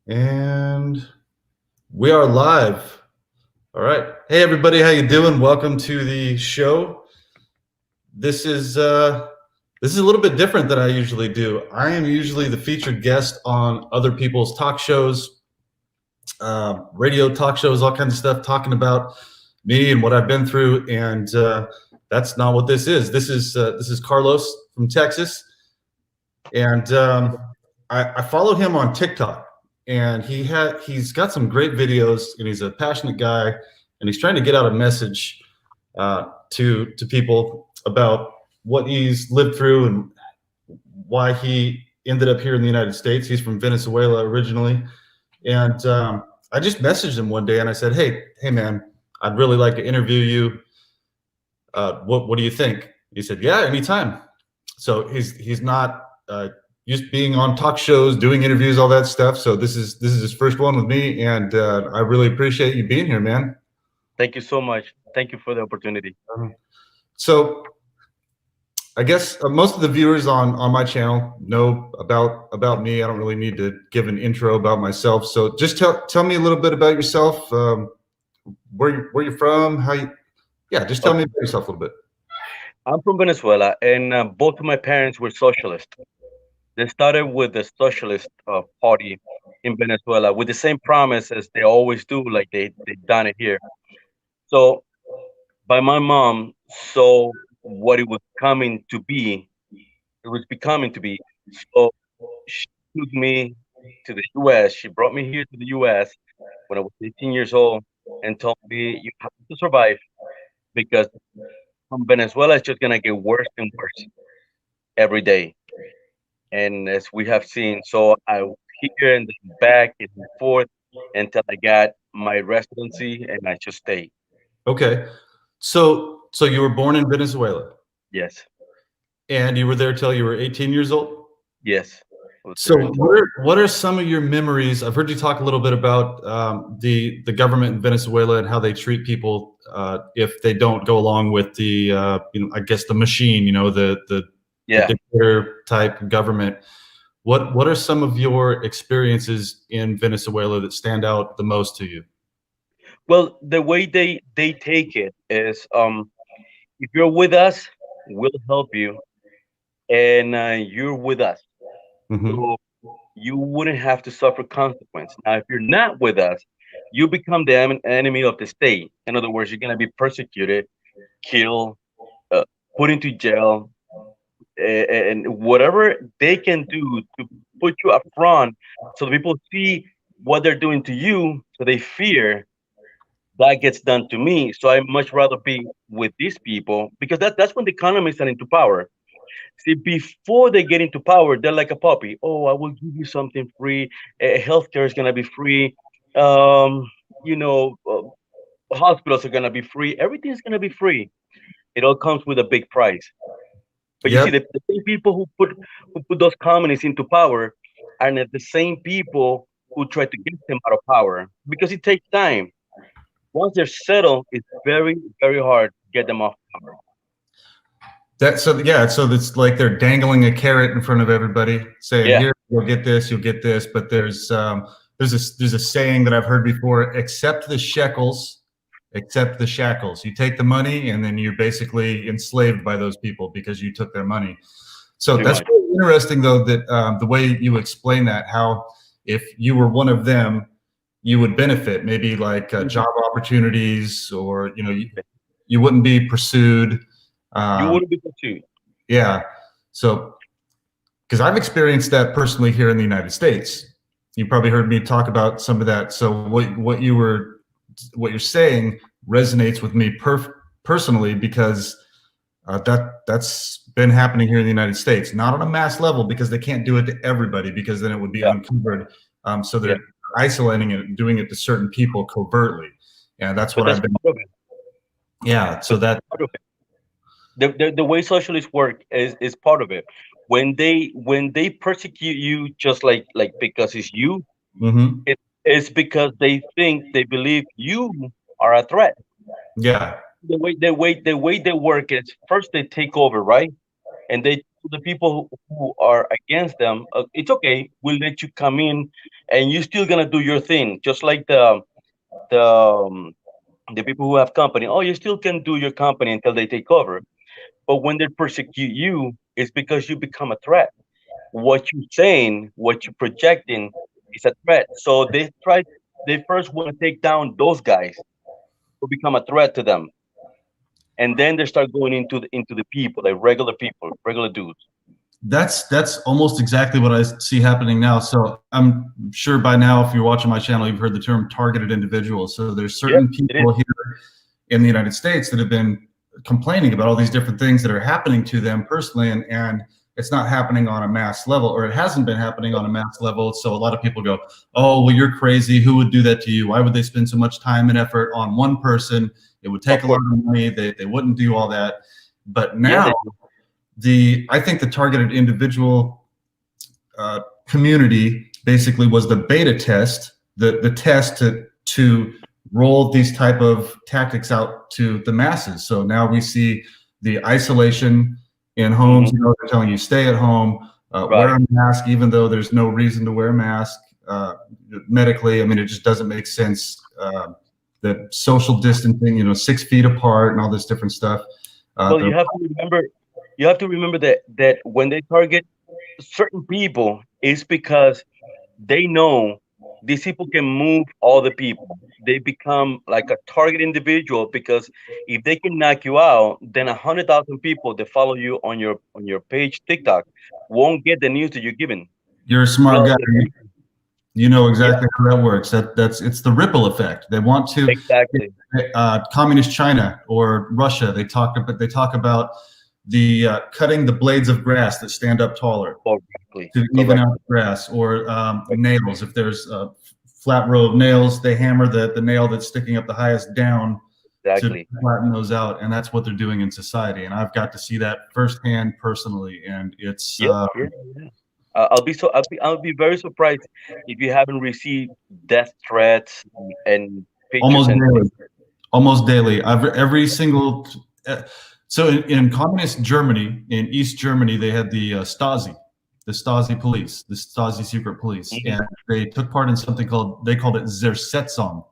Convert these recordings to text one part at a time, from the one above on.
And we are live. All right. Hey everybody, how you doing? Welcome to the show. This is a little bit different than I usually do. I am usually the featured guest on other people's talk shows, radio talk shows, all kinds of stuff, talking about me and what I've been through. And that's not what this is. This is Carlos from Texas, and I followed him on TikTok, and he's got some great videos, and he's a passionate guy, and he's trying to get out a message to people about what he's lived through and why he ended up here in the United States. He's from Venezuela originally, and I just messaged him one day, and I said, "Hey, man, I'd really like to interview you. What do you think?" He said, "Yeah, anytime." So he's not used being on talk shows, doing interviews, all that stuff. So this is his first one with me, and I really appreciate you being here, man. Thank you so much. Thank you for the opportunity. So I guess most of the viewers on my channel know about me. I don't really need to give an intro about myself. So just tell me a little bit about yourself. Where you're from? Just tell me about yourself a little bit. I'm from Venezuela, and both of my parents were socialists. They started with the socialist party in Venezuela with the same promise as they always do, like they've done it here. So, by my mom saw what it was coming to be. It was becoming to be. So she took me to the U.S. She brought me here to the U.S. when I was 18 years old and told me you have to survive because from Venezuela it's just gonna get worse and worse every day. And as we have seen, so I was here and then back and forth until I got my residency and I just stayed. Okay, so you were born in Venezuela, Yes, and you were there till you were 18 years old. yes. I was So there until what are some of your memories? I've heard you talk a little bit about the government in Venezuela and how they treat people if they don't go along with the I guess the machine, the yeah. dictator type government. What are some of your experiences in Venezuela that stand out the most to you? Well, the way they take it is if you're with us, we'll help you, and you're with us, Hmm. so you wouldn't have to suffer consequence. Now, if you're not with us, you become the enemy of the state. In other words, you're gonna be persecuted, killed, uh, put into jail, and whatever they can do to put you up front so the people see what they're doing to you, so they fear that gets done to me. So I much rather be with these people because that's when the economists are into power. See, before they get into power, they're like a puppy. Oh, I will give you something free. Healthcare is gonna be free. Um, you know, hospitals are gonna be free. Everything's gonna be free. It all comes with a big price. But you see, Yep. the same people who put those communists into power are the same people who try to get them out of power because it takes time. Once they're settled, it's very, very hard to get them off power. So it's like they're dangling a carrot in front of everybody, saying, Yeah, "Here, you'll get this." But there's a saying that I've heard before: "Accept the shekels, accept the shackles." You take the money, and then you're basically enslaved by those people because you took their money. So pretty that's much. really interesting, though, that the way you explain that, how if you were one of them, you would benefit, maybe like Mhm. job opportunities, or you wouldn't be pursued. You Um, wouldn't be pursued. yeah. So, because I've experienced that personally here in the United States. You probably heard me talk about some of that. So what you're saying resonates with me personally, because that's been happening here in the United States, not on a mass level because they can't do it to everybody, because then it would be Yeah, uncovered. So yeah. they're isolating it and doing it to certain people covertly. And that's But what that's I've been. part of it. Yeah. So But that's that. part of it. The way socialists work is part of it. When they persecute you just like because it's you, Hmm. it's because they believe you are a threat. Yeah. The way they work is first they take over, right? And they to the people who are against them, it's okay. We'll let you come in, and you're still gonna do your thing, just like the um, the people who have company. Oh, you still can do your company until they take over. But when they persecute you, it's because you become a threat. What you're saying, what you're projecting, is a threat. So they first want to take down those guys who become a threat to them, and then they start going into the people, like regular people, regular dudes. That's almost exactly what I see happening now. So I'm sure by now, if you're watching my channel, you've heard the term targeted individuals. So there's certain people here in the United States that have been complaining about all these different things that are happening to them personally, and it's not happening on a mass level, or it hasn't been happening on a mass level. So a lot of people go, oh, well, you're crazy. Who would do that to you? Why would they spend so much time and effort on one person? It would take a lot of money. They wouldn't do all that. But now, I think the targeted individual community basically was the beta test, the test to roll these type of tactics out to the masses. So now we see the isolation in homes. You know, they're telling you stay at home, wear a mask, even though there's no reason to wear a mask medically. I mean, it just doesn't make sense. The social distancing, 6 feet apart, and all this different stuff. Well, you have to remember that when they target certain people, it's because they know these people can move all the people. They become like a target individual, because if they can knock you out, then 100,000 people that follow you on your page TikTok won't get the news that you're giving. You're a smart guy. You know exactly how that works. It's the ripple effect. They want to communist China or Russia. They talk about the cutting the blades of grass that stand up taller to even out the grass, or nails. If there's a flat row of nails, they hammer the nail that's sticking up the highest down to flatten those out, and that's what they're doing in society. And I've got to see that firsthand personally, and it's. I'll be very surprised if you haven't received death threats and pictures. Almost daily. Every single. So in communist Germany, in East Germany, they had the Stasi police, the Stasi secret police, and they took part in something they called it Zersetzung,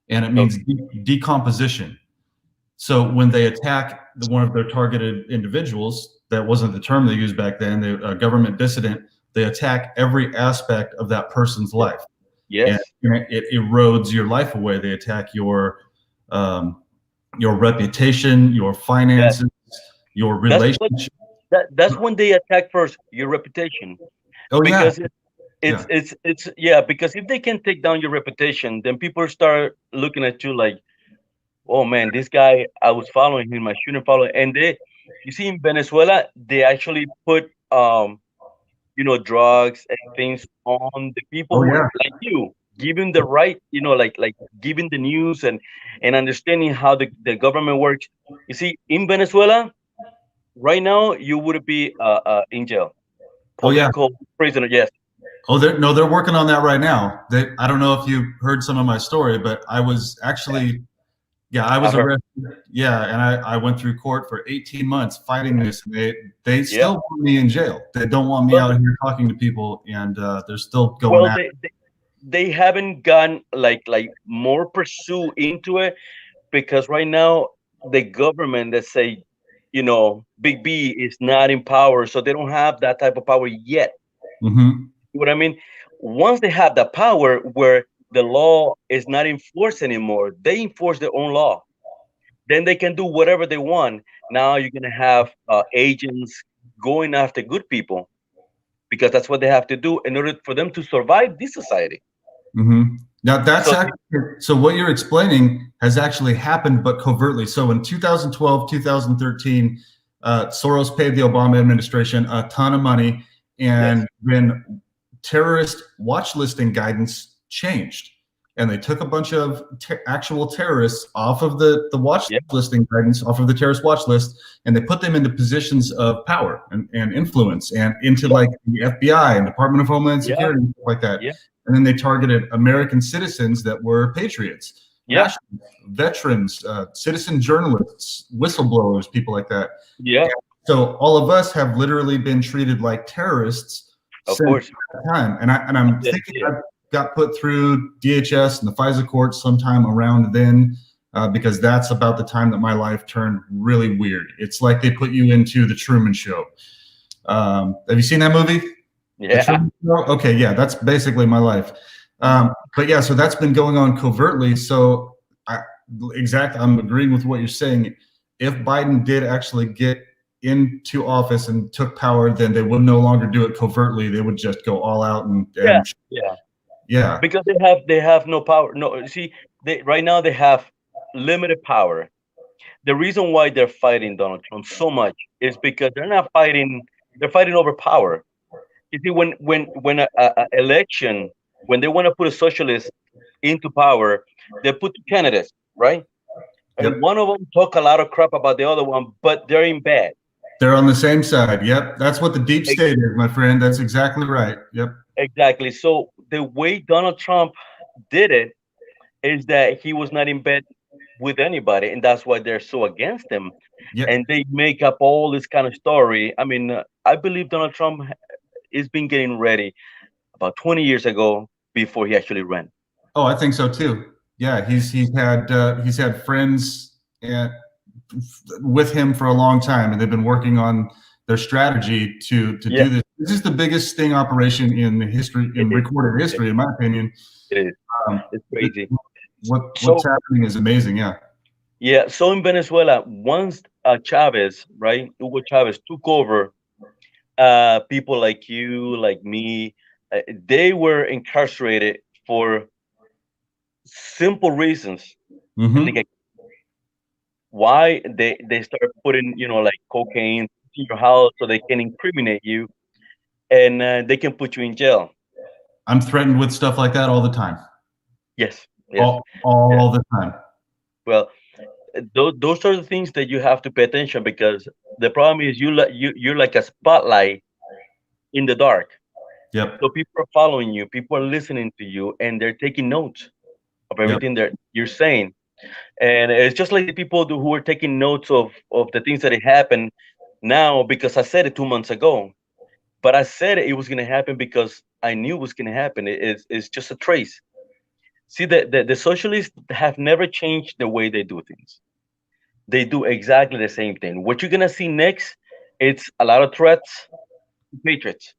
and it means decomposition. So when they attack one of their targeted individuals, that wasn't the term they used back then, a government dissident, they attack every aspect of that person's life. Yes. And it erodes your life away. They attack your reputation, your finances, your relationship. That's when they attack first, your reputation. Oh, because because if they can take down your reputation, then people start looking at you like, oh man, this guy, I was following him, I shouldn't follow. And you see in Venezuela, they actually put drugs and things on the people like you, giving the right, like giving the news and understanding how the government works. You see, in Venezuela, right now, you would be in jail. Political prisoner, yes. Oh, they're working on that right now. I don't know if you heard some of my story, but I was actually, I was arrested. Yeah, and I went through court for 18 months fighting this. They still want me in jail. They don't want me out here talking to people, and they're still going at it. They haven't gone like more pursue into it, because right now the government that say, Big B is not in power, so they don't have that type of power yet. You know what I mean? Once they have the power where the law is not enforced anymore, they enforce their own law, then they can do whatever they want. Now you're gonna have agents going after good people, because that's what they have to do in order for them to survive this society. Now that's so what you're explaining has actually happened, but covertly. So in 2012, 2013, Soros paid the Obama administration a ton of money, and then terrorist watch listing guidance changed, and they took a bunch of actual terrorists off of the watch listing guidance, off of the terrorist watch list, and they put them into positions of power and influence, and into like the FBI and Department of Homeland Security and stuff like that. And then they targeted American citizens that were patriots, veterans, citizen journalists, whistleblowers, people like that. So all of us have literally been treated like terrorists Of since course. that time. And I'm Yeah, thinking yeah. I got put through DHS and the FISA court sometime around then, because that's about the time that my life turned really weird. It's like they put you into the Truman Show. Have you seen that movie? Yeah. Okay, yeah, that's basically my life. But yeah, so that's been going on covertly. So I'm agreeing with what you're saying. If Biden did actually get into office and took power, then they would no longer do it covertly. They would just go all out and Yeah. Yeah. yeah. Because they have no power. No, see, they right now they have limited power. The reason why they're fighting Donald Trump so much is because they're not fighting. They're fighting over power. You see, when a election, when they want to put a socialist into power, they put two candidates, right? Yep. And one of them talk a lot of crap about the other one, but they're in bed. They're on the same side. Yep. That's what the deep state is, my friend. That's exactly right. Yep. Exactly. So the way Donald Trump did it is that he was not in bed with anybody, and that's why they're so against him. Yep. And they make up all this kind of story. I mean, I believe Donald Trump has been getting ready about 20 years ago before he actually ran. Oh, I think so too. Yeah, he's had friends with him for a long time, and they've been working on their strategy to do this. This is the biggest sting operation in the history, in recorded history, in my opinion. It is. It's crazy. What's happening is amazing. Yeah. Yeah. So in Venezuela, once Chavez, right, Hugo Chavez took over, people like you, like me, they were incarcerated for simple reasons. Mm-hmm. And they get why they start putting like cocaine in your house so they can incriminate you, and they can put you in jail. I'm threatened with stuff like that all the time. Yes. Yes. All the time. Well, those are the things that you have to pay attention, because the problem is you're like a spotlight in the dark. Yep. So people are following you, people are listening to you, and they're taking notes of everything that you're saying. And it's just like the people who are taking notes of the things that happen now, because I said it 2 months ago. But I said it was going to happen because I knew it was going to happen. It's just a trace. See, the socialists have never changed the way they do things. They do exactly the same thing. What you're going to see next, it's a lot of threats to patriots.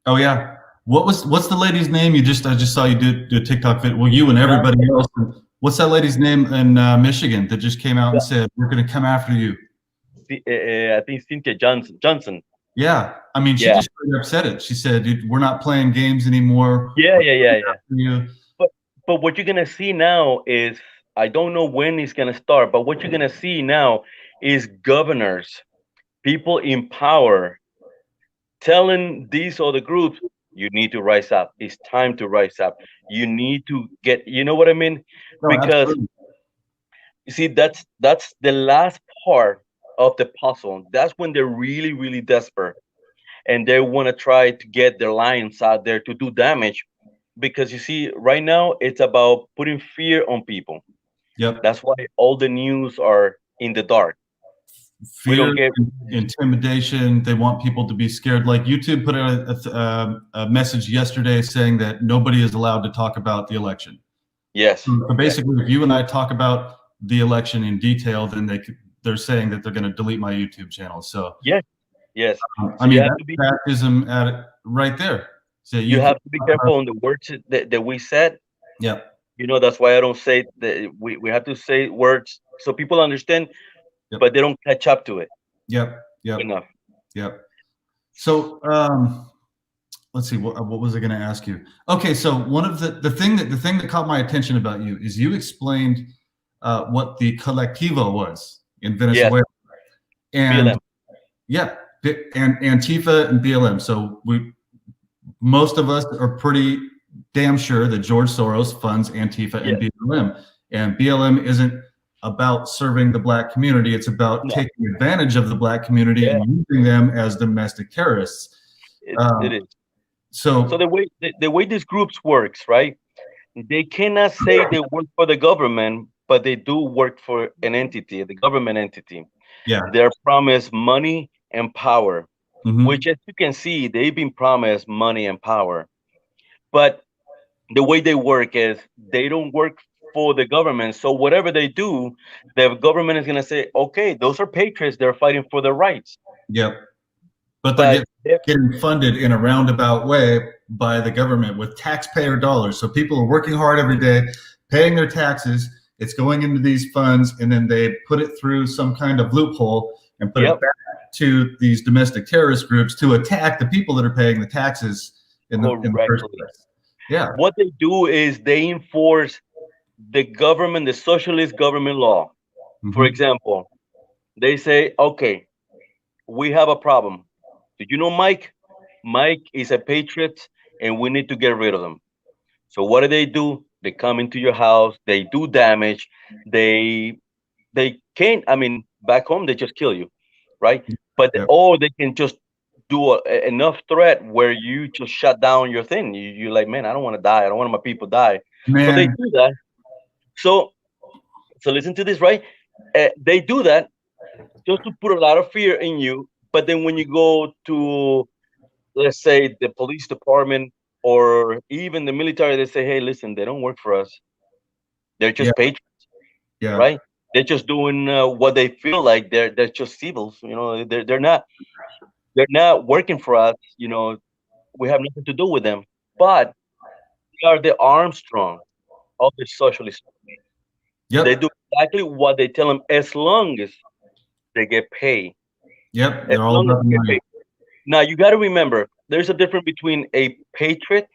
Oh yeah. What's the lady's name? I just saw you do a TikTok fit. Well, you and everybody else. What's that lady's name in Michigan that just came out and said we're going to come after you? I think Cynthia Johnson. Yeah, I mean, she just straight up said it. She said, "We're not playing games anymore." Yeah. But what you're gonna see now is, I don't know when it's gonna start, but what you're gonna see now is governors, people in power, telling these other groups, "You need to rise up. It's time to rise up. You need to get." You know what I mean? Because absolutely. you see, that's the last part of the puzzle. That's when they're really, really desperate, and they want to try to get their lions out there to do damage. Because you see, right now it's about putting fear on people. Yep. That's why all the news are in the dark. We Fear, don't get intimidation. They want people to be scared. Like YouTube put out a message yesterday saying that nobody is allowed to talk about the election. Yes. So basically, if you and I talk about the election in detail, then they're saying that they're going to delete my YouTube channel. So yes. I mean, that's fascism at it right there. So you have to be careful on the words that we said. Yeah. You know, that's why I don't say that. We have to say words so people understand, but they don't catch up to it. Yep. Enough. Yep. So let's see, what was I going to ask you? Okay, so one of the thing that caught my attention about you is you explained what the colectivo was in Venezuela. And BLM. Yeah, and Antifa and BLM. So most of us are pretty damn sure that George Soros funds Antifa and BLM. And BLM isn't about serving the Black community. It's about taking advantage of the Black community and using them as domestic terrorists. It is. So the way these groups works, right? They cannot say they work for the government, but they do work for an entity, the government entity. Yeah. They're promised money and power, Mhm. which, as you can see, they've been promised money and power. But the way they work is they don't work for the government. So whatever they do, the government is going to say, okay, those are patriots. They're fighting for their rights. Yep. But they're But getting funded in a roundabout way by the government with taxpayer dollars. So people are working hard every day, paying their taxes. It's going into these funds, and then they put it through some kind of loophole and put it yep, back to these domestic terrorist groups to attack the people that are paying the taxes in the first correctly. place. Yeah. What they do is they enforce the government, the socialist government law. For Mhm. example, they say, okay, we have a problem. Did you know Mike? Mike is a patriot and we need to get rid of him. So what do? They come into your house, they do damage, they can't, I mean, back home they just kill you, right? But Yep. or they can just do enough threat where you just shut down your thing. You're like, man, I don't want to die. I don't want my people die. So they Man. do that. So listen to this, right? They do that just to put a lot of fear in you. But then when you go to, let's say, the police department or even the military, they say, hey, listen, they don't work for us. They're Yeah. just patriots, Yeah. right? They're just doing what they feel like. They're just civils, they're not working for us. We have nothing to do with them. But they are the Armstrong of the socialist. They Yep. do exactly what they tell them as long as they get paid. Yep. As They're all long as about the they get money. paid. Now you got to remember, there's a difference between a patriot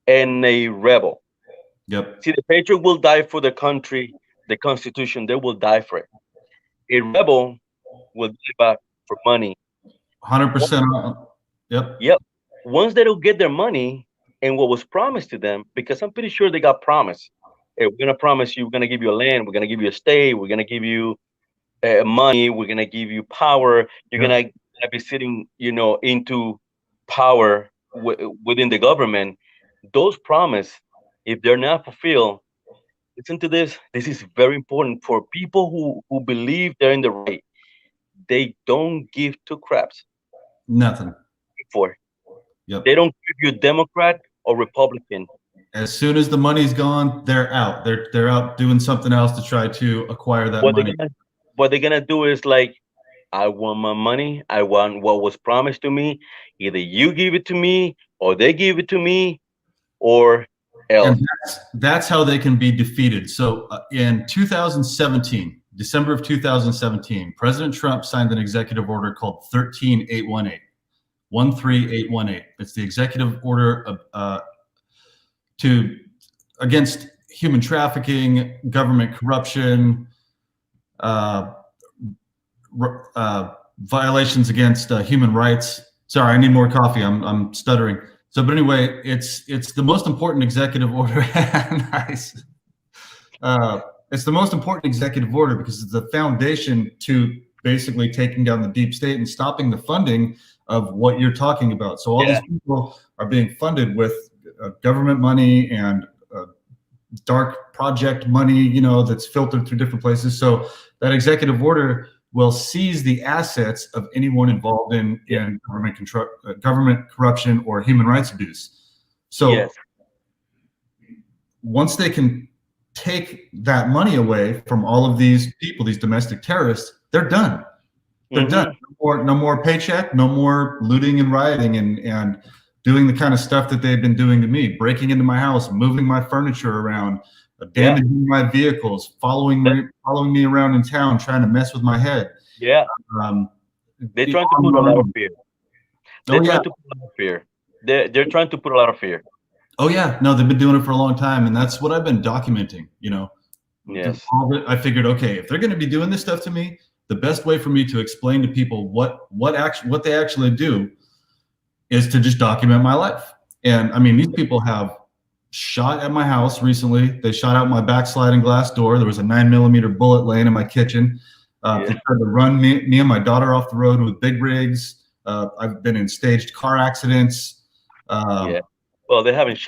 and a rebel. Yep. See, the patriot will die for the country, the Constitution. They will die for it. A rebel will die for money. 100%. Yep. Yep. Once they don't get their money and what was promised to them, because I'm pretty sure they got promised. Hey, we're gonna promise you, we're gonna give you a land, we're gonna give you a state, we're gonna give you money, we're gonna give you power. You're Yep. gonna be sitting, into power within the government. Those promise, if they're not fulfilled, listen to this. This is very important for people who believe they're in the right. They don't give two craps Nothing. for. Yep. They don't give you Democrat or Republican. As soon as the money's gone, they're out. They're out doing something else to try to acquire that What they're money. gonna what they're gonna do is like, I want my money. I want what was promised to me. Either you give it to me, or they give it to me, or else. And that's how they can be defeated. So in 2017, December of 2017, President Trump signed an executive order called 13818. 13818. It's the executive order of, to against human trafficking, government corruption, uh, violations against human rights. Sorry, I need more coffee. I'm stuttering. So, but anyway, it's the most important executive order. Nice. It's the most important executive order because it's the foundation to basically taking down the deep state and stopping the funding of what you're talking about. So all these people are being funded with government money and dark project money, that's filtered through different places. So that executive order will seize the assets of anyone involved in government corruption or human rights abuse. So once they can take that money away from all of these people, these domestic terrorists, they're done. They're done. No more paycheck, no more looting and rioting and doing the kind of stuff that they've been doing to me, breaking into my house, moving my furniture around, damaging my vehicles, following me around in town, trying to mess with my head. Yeah. They're trying to put a lot of fear. They're trying to put a lot of fear. They're trying to put a lot of fear. Oh yeah, no, they've been doing it for a long time, and that's what I've been documenting. Yes. I figured, okay, if they're going to be doing this stuff to me, the best way for me to explain to people what they actually do is to just document my life. And I mean, these people have shot at my house recently. They shot out my backsliding glass door. There was a 9mm bullet laying in my kitchen. They tried to run me and my daughter off the road with big rigs. I've been in staged car accidents. Well, they haven't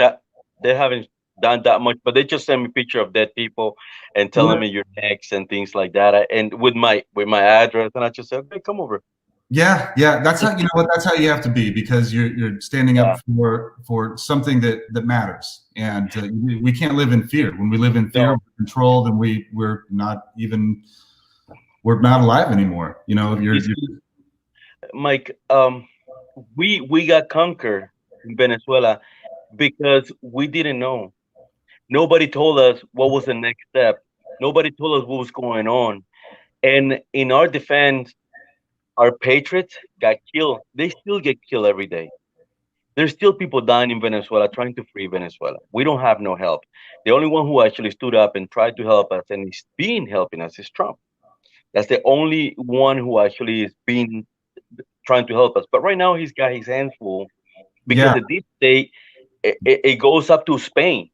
done that much, but they just send me a picture of dead people and telling me you're next and things like that. And with my address, and I just said, okay, come over. Yeah, yeah, that's how, you know what, that's how you have to be, because you're standing up Yeah. for something that matters, and we can't live in fear. When we live in fear, No, we're controlled, and we're not alive anymore. You know, you you're see, Mike, we got conquered in Venezuela because we didn't know. Nobody told us what was the next step. Nobody told us what was going on. And in our defense, our patriots got killed. They still get killed every day. There's still people dying in Venezuela trying to free Venezuela. We don't have no help. The only one who actually stood up and tried to help us and is been helping us is Trump. That's the only one who actually is been trying to help us. But right now he's got his hands full because yeah, the deep state it goes up to Spain.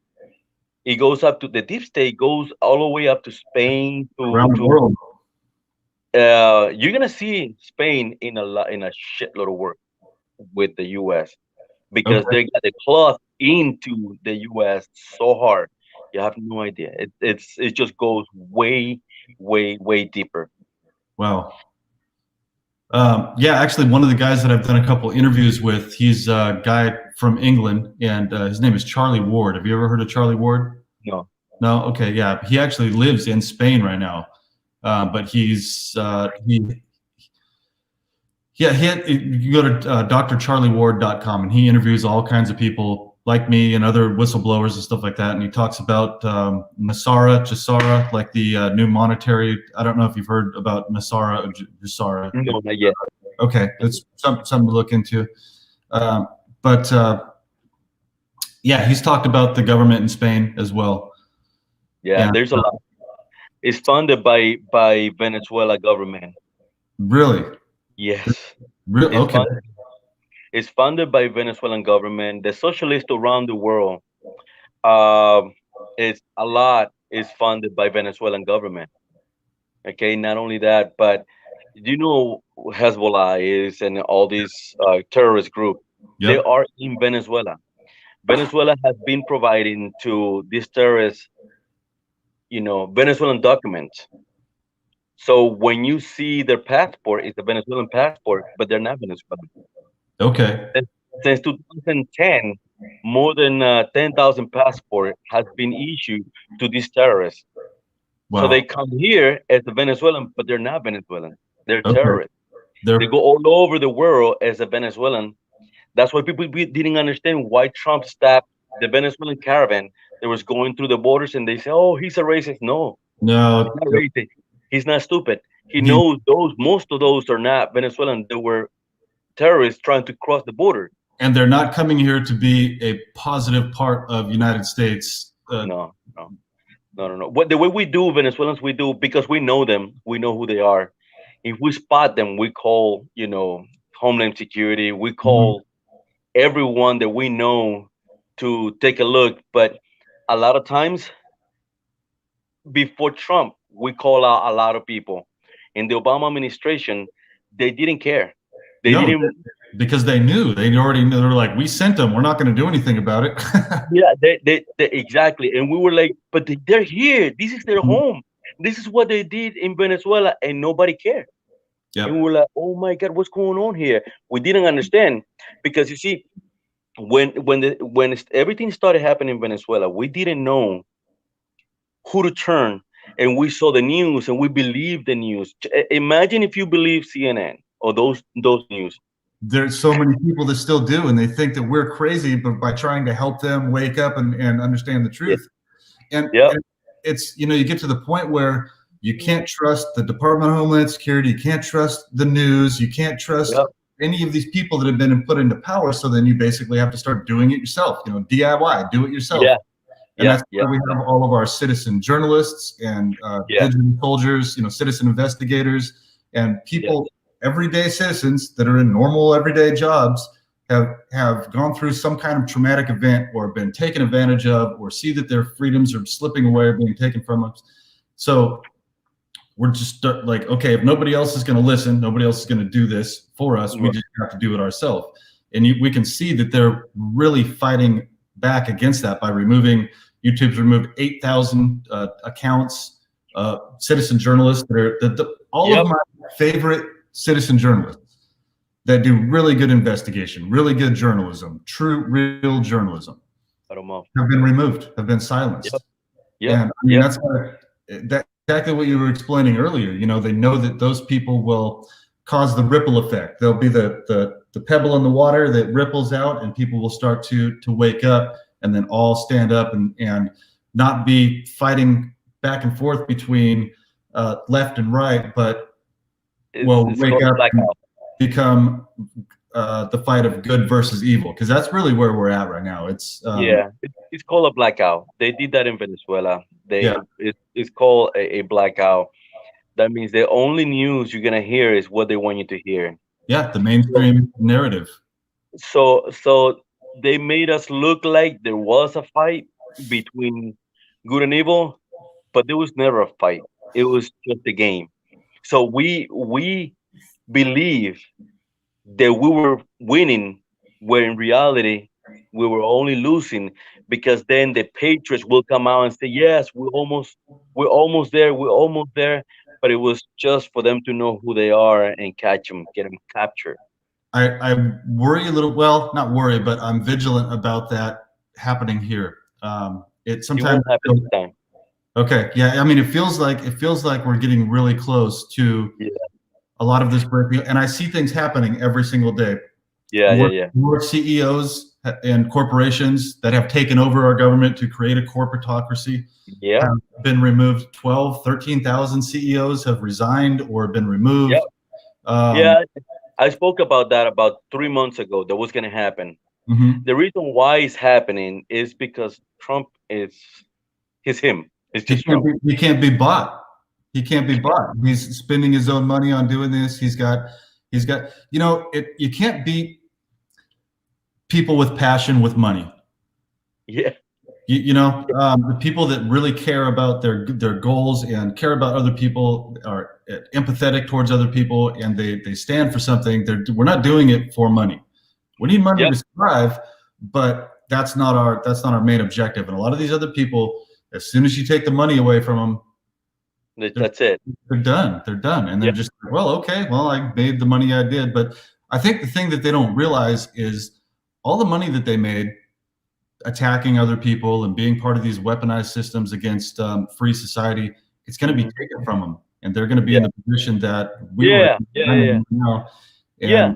It goes up to the deep state goes all the way up to Spain around the to world. you're gonna see Spain in a shitload of work with the U.S. because Okay, they got the cloth into the U.S. so hard. You have no idea. It just goes way, way, way deeper. wow. Yeah, actually, one of the guys that I've done a couple interviews with, he's a guy from England, and his name is Charlie Ward. Have you ever heard of Charlie Ward? No. No. Okay. Yeah, he actually lives in Spain right now, but you go to drcharlieward.com, and he interviews all kinds of people like me and other whistleblowers and stuff like that. And he talks about Masara, like the new monetary. I don't know if you've heard about Masara or Jassara. No, not yet. Okay, that's something to look into. But yeah, he's talked about the government in Spain as well. Yeah, And there's a lot. It's funded by Venezuela government. really, Yes, really, it's okay, funded. It's funded by Venezuelan government. The socialists around the world, um, it's a lot is funded by Venezuelan government. Okay, not only that, but you know who Hezbollah is and all these terrorist group. They yep, are in Venezuela. Venezuela has been providing to these terrorists, Venezuelan documents. So when you see their passport, it's a Venezuelan passport, but they're not Venezuelan. okay, Since since 2010, more than 10,000 passport has been issued to these terrorists. So they wow, come here as a Venezuelan, but they're not Venezuelan. They're okay, terrorists. They they're go all over the world as a Venezuelan. That's why people didn't understand why Trump stopped the Venezuelan caravan that was going through the borders, and they say, "Oh, he's a racist." No, he's no, not racist. He's not stupid. He he, knows most of those are not Venezuelan. They were terrorists trying to cross the border. and they're not coming here to be a positive part of United States. No, no, no, no, no. What the way we do Venezuelans, we do because we know them. We know who they are. If we spot them, we call Homeland Security. We Mhm. call everyone that we know to take a look. But a lot of times before Trump, we call out a lot of people. In the Obama administration, they didn't care. They No, didn't. because they already knew. They're like, we sent them. We're not going to do anything about it. Yeah, they exactly. And we were like, but they're here. This is their home. This is what they did in Venezuela, and nobody cared. And we Yep. were like, oh my God, what's going on here? We didn't understand because you see, when everything started happening in Venezuela, we didn't know who to turn, and we saw the news and we believed the news. Imagine if you believe CNN or those news. There's so many people that still do, and they think that we're crazy, but by trying to help them wake up and understand the Yeah. truth. And, Yep. and it's, you get to the point where you can't trust the Department of Homeland Security, you can't trust the news, you can't trust Yep. any of these people that have been put into power. So then you basically have to start doing it yourself, DIY, do it yourself. Yeah. And Yeah. that's Yeah. why we have all of our citizen journalists and Yeah. digital soldiers, citizen investigators, and Yeah. people, everyday citizens that are in normal everyday jobs have gone through some kind of traumatic event or been taken advantage of, or see that their freedoms are slipping away or being taken from us. So we're just like, okay, if nobody else is going to listen, nobody else is going to do this for us. We just have to do it ourselves. And we can see that they're really fighting back against that by removing. YouTube's removed 8,000 accounts, citizen journalists that are all Yep. of my favorite citizen journalists. that do really good investigation, really good journalism, true, real journalism, have been removed, have been silenced. Yep. Yep. And I mean, that's exactly what you were explaining earlier. You know, they know that those people will cause the ripple effect. There'll be the pebble in the water that ripples out, and people will start to wake up, and then all stand up and not be fighting back and forth between left and right, but will wake up and become the fight of good versus evil, because that's really where we're at right now. It's it's called a blackout. They did that in Venezuela. Yeah. It's called a blackout. That means the only news you're gonna hear is what they want you to hear. Yeah, the mainstream narrative. So they made us look like there was a fight between good and evil, but there was never a fight. It was just a game. So we believe that we were winning, where in reality we were only losing, because then the patriots will come out and say, yes, we're almost there, but it was just for them to know who they are and catch them, get them captured. I worry a little, well, not worry, but I'm vigilant about that happening here. It sometimes happen this time. Okay, yeah, I mean, it feels like we're getting really close to a lot of this breaking, and I see things happening every single day. More CEOs and corporations that have taken over our government to create a corporatocracy have been removed. 13,000 CEOs have resigned or been removed. I spoke about that about 3 months ago. That was going to happen. The reason why it's happening is because Trump is him. It's just Trump. He can't be bought. He can't be bought. He's spending his own money on doing this. He's got, you know, you can't beat people with passion with money. Yeah. You know, the people that really care about their goals and care about other people, are empathetic towards other people, and they stand for something. We're not doing it for money. We need money to survive, but that's not our main objective. And a lot of these other people, as soon as you take the money away from them, that's it. They're done. They're done, and they're just, well, okay, well, I made the money I did. But I think the thing that they don't realize is all the money that they made attacking other people and being part of these weaponized systems against free society, it's going to be taken from them, and they're going to be in the position that we were in now. They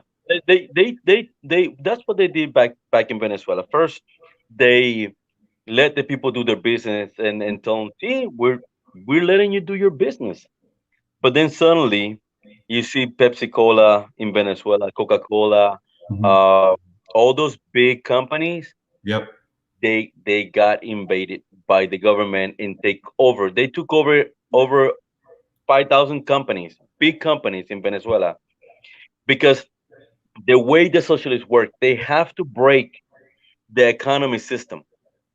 that's what they did back in Venezuela. First, they let the people do their business and tell them, see, we're letting you do your business. But then suddenly you see Pepsi Cola in Venezuela, Coca-Cola, all those big companies. Yep. They got invaded by the government and take over. They took over 5,000 companies, big companies in Venezuela, because the way the socialists work, they have to break the economy system.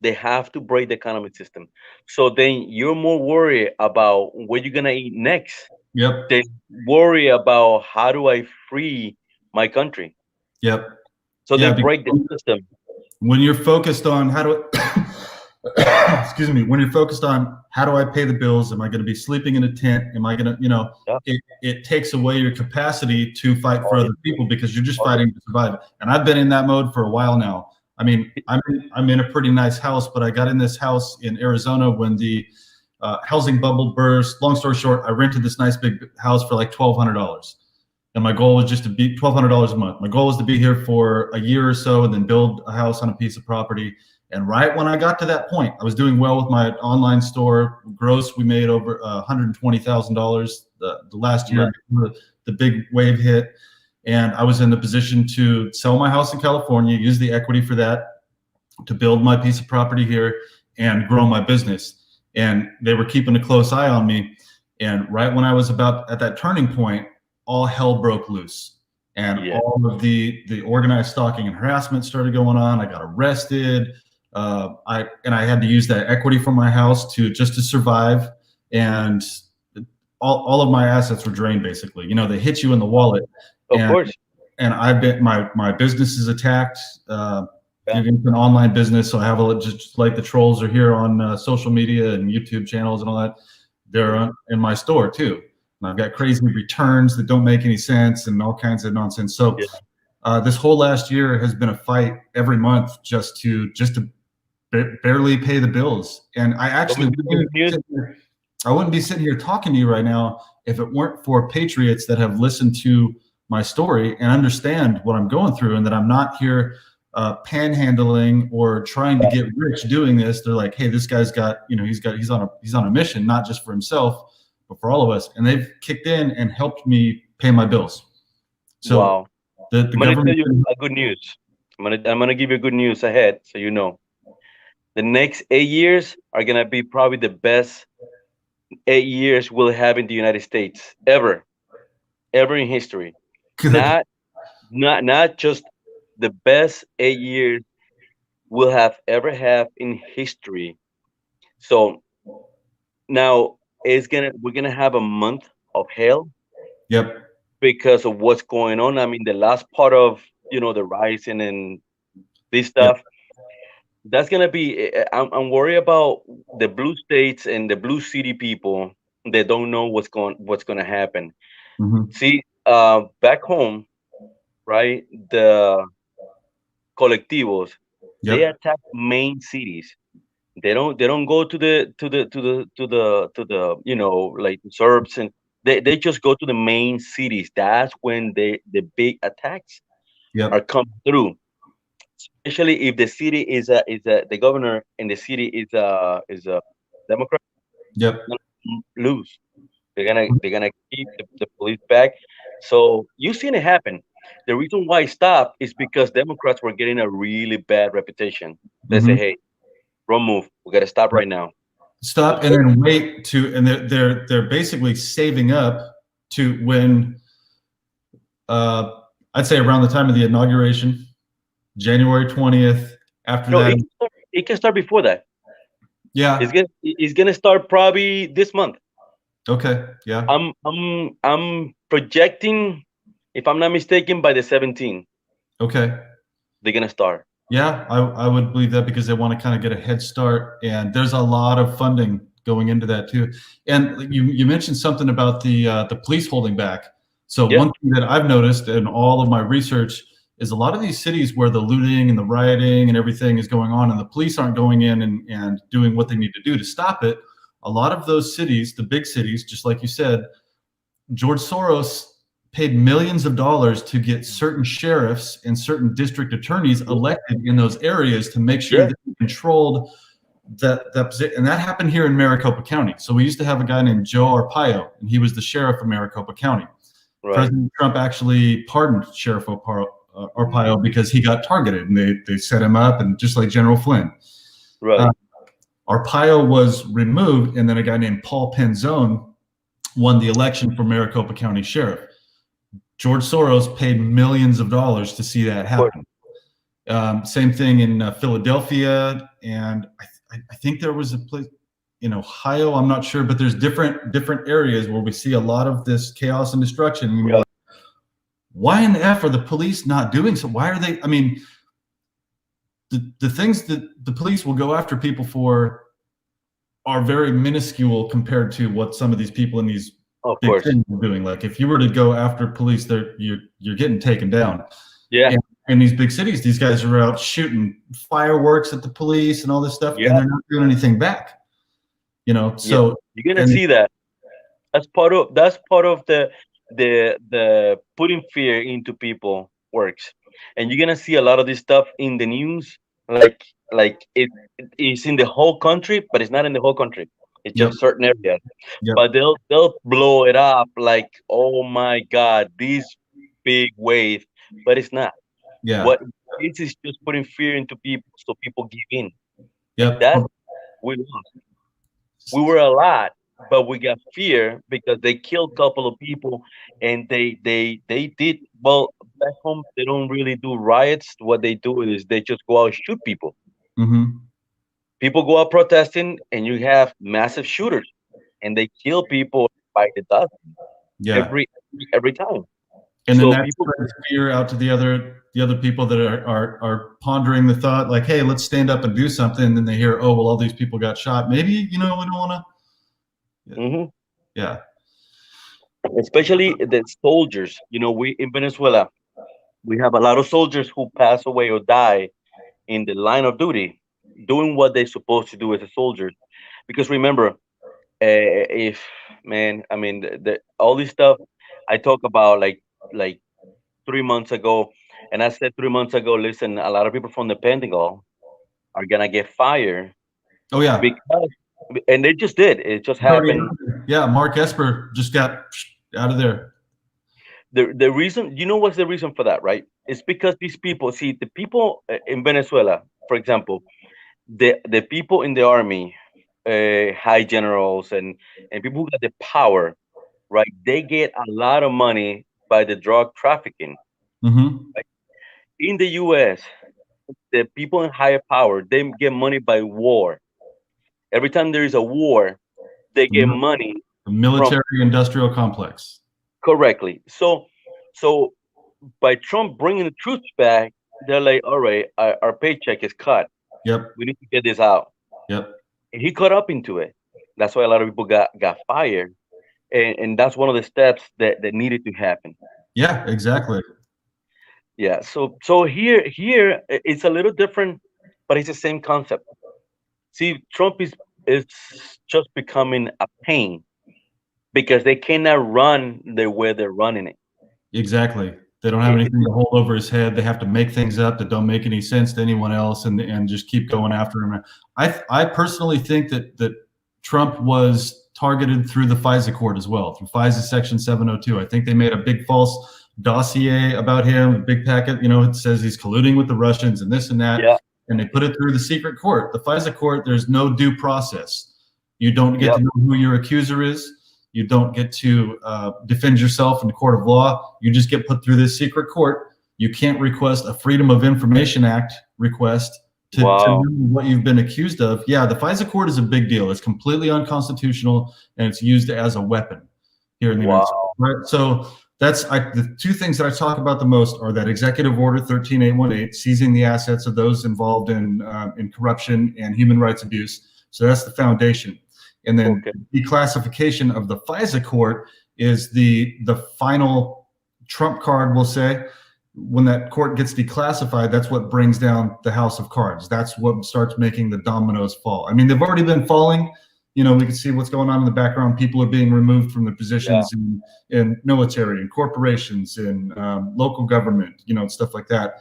They have to break the economic system. So then you're more worried about what you're gonna eat next. Yep. They worry about, how do I free my country? Yep. So they break the system. When you're focused on how do excuse me, when you're focused on how do I pay the bills, am I going to be sleeping in a tent? Am I going to, you know, it takes away your capacity to fight for other people, because you're just fighting to survive. And I've been in that mode for a while now. I mean, I'm in a pretty nice house, but I got in this house in Arizona when the housing bubble burst. Long story short, I rented this nice big house for like $1,200. And my goal was just to be $1,200 a month. My goal was to be here for a year or so and then build a house on a piece of property. And right when I got to that point, I was doing well with my online store. Gross, we made over $120,000 the last year before the big wave hit. And I was in the position to sell my house in California, use the equity for that to build my piece of property here and grow my business. And they were keeping a close eye on me. And right when I was about at that turning point, all hell broke loose, and all of the organized stalking and harassment started going on. I got arrested. I had to use that equity from my house to survive, and all of my assets were drained. Basically, you know, they hit you in the wallet. Of course. And I've been my business is attacked. It's an online business, so I have just like the trolls are here on social media and YouTube channels and all that. They're in my store too. and I've got crazy returns that don't make any sense and all kinds of nonsense. So this whole last year has been a fight every month just to barely pay the bills. And I actually I wouldn't be sitting here talking to you right now if it weren't for patriots that have listened to my story and understand what I'm going through, and that I'm not here panhandling or trying to get rich doing this. They're like, hey, this guy's got, he's on a mission, not just for himself, but for all of us. And they've kicked in and helped me pay my bills. So wow. the I'm gonna government. tell you a good news. I'm gonna give you good news ahead, so you know. The next 8 years are gonna be probably the best 8 years we'll have in the United States ever in history. Good. Not just the best 8 years we'll have ever have in history. So now we're gonna have a month of hell. Yep. Because of what's going on. I mean, the last part of the rising and this stuff. Yep. That's gonna be. I'm worried about the blue states and the blue city people that don't know what's gonna happen. Mm-hmm. See, back home, right? The colectivos, they Yep. attack main cities. They don't go to the like the suburbs, and they just go to the main cities. That's when the big attacks Yep. are coming through. Especially if the city is the governor and the city is a Democrat. Yep. Lose. They're gonna keep the police back. So you've seen it happen. The reason why it stopped is because Democrats were getting a really bad reputation. They say, Mm-hmm. hey, wrong move. We gotta stop right now. Stop and then wait to, and they're basically saving up to when I'd say around the time of the inauguration, January 20th. After that, it can start before that. Yeah. It's gonna start probably this month. Okay. Yeah. I'm projecting, if I'm not mistaken, by the 17th. Okay. They're gonna start. Yeah, I would believe that because they want to kind of get a head start, and there's a lot of funding going into that too. And you mentioned something about the police holding back. So one thing that I've noticed in all of my research is a lot of these cities where the looting and the rioting and everything is going on, and the police aren't going in and doing what they need to do to stop it. A lot of those cities, the big cities, just like you said, George Soros paid millions of dollars to get certain sheriffs and certain district attorneys elected in those areas to make sure that he controlled that position. And that happened here in Maricopa County. So we used to have a guy named Joe Arpaio, and he was the sheriff of Maricopa County. Right. President Trump actually pardoned Sheriff Arpaio because he got targeted, and they set him up, and just like General Flynn. Right. Arpaio was removed, and then a guy named Paul Penzone won the election for Maricopa County Sheriff. George Soros paid millions of dollars to see that happen. Same thing in Philadelphia, and I think there was a place in Ohio. I'm not sure, but there's different areas where we see a lot of this chaos and destruction. And you're like, why in the F are the police not doing so? Why are they? I mean, the things that the police will go after people for are very minuscule compared to what some of these people in these big things are doing. Like if you were to go after police, you're getting taken down. Yeah. And in these big cities, these guys are out shooting fireworks at the police and all this stuff, and they're not doing anything back. So you're gonna see that. That's part of the putting fear into people works, and you're gonna see a lot of this stuff in the news. Like it's in the whole country, but it's not in the whole country. It's just certain areas. But they'll blow it up like, oh my God, this big wave, but it's not. Yeah. What this is just putting fear into people so people give in. Yep. That we lost. We were a lot, but we got fear because they killed a couple of people, and they did well back home. They don't really do riots. What they do is they just go out and shoot people. Mm-hmm. People go out protesting, and you have massive shooters, and they kill people by the dozen. Yeah. Every time. And then that spreads fear out to the other people that are pondering the thought, like, hey, let's stand up and do something. And then they hear, oh, well, all these people got shot. Maybe we don't want to. Mm-hmm. Yeah. especially the soldiers. We in Venezuela, we have a lot of soldiers who pass away or die in the line of duty, doing what they're supposed to do as a soldier. Because remember, if man, I mean, all this stuff I talk about like 3 months ago, and I said 3 months ago, listen, a lot of people from the Pentagon are gonna get fired Oh yeah, because, and they just did. It just it's already happened. happened. Yeah. Mark Esper just got out of there. The reason, what's the reason for that, right? It's because these people, see, the people in Venezuela, for example, the people in the army, high generals and people who got the power, right? They get a lot of money by the drug trafficking. Hmm. Right? In the U.S., the people in higher power, they get money by war. Every time there is a war, they get money The from, military industrial complex. correctly. So by Trump bringing the troops back, they're like, all right, our paycheck is cut. Yep. We need to get this out. Yep. And he caught up into it. That's why a lot of people got fired. And that's one of the steps that needed to happen. Yeah. Exactly. Yeah. So here it's a little different, but it's the same concept. See, Trump is just becoming a pain because they cannot run the way they're running it. Exactly. They don't have It- anything to it- hold over his head. They have to make things up that don't make any sense to anyone else, and just keep going after him. I personally think that Trump was targeted through the FISA court as well, through FISA Section 702. I think they made a big false dossier about him, a big packet. It says he's colluding with the Russians and this and that, yeah. and they put it through the secret court. The FISA court, there's no due process. You don't get Yep. to know who your accuser is. You don't get to defend yourself in the court of law. You just get put through this secret court. You can't request a Freedom of Information Act request to Wow. know what you've been accused of. Yeah, the FISA court is a big deal. It's completely unconstitutional, and it's used as a weapon here in the United States. Wow. Right? So that's the two things that I talk about the most are that Executive Order 13818, seizing the assets of those involved in corruption and human rights abuse. So that's the foundation. And then Okay. declassification of the FISA court is the final trump card, we'll say. When that court gets declassified, that's what brings down the house of cards. That's what starts making the dominoes fall. I mean, they've already been falling. We can see what's going on in the background. People are being removed from their positions in military, in corporations, in local government, stuff like that.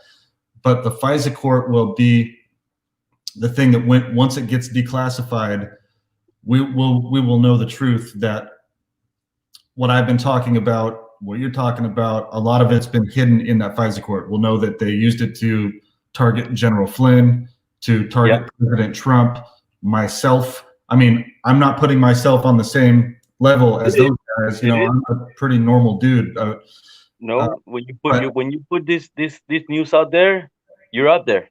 But the FISA court will be the thing that once it gets declassified, we will know the truth that what I've been talking about, what you're talking about, a lot of it's been hidden in that FISA court. We'll know that they used it to target General Flynn, to target President Trump, myself. I mean, I'm not putting myself on the same level as those guys. I'm a pretty normal dude. No, when you put this news out there, you're out there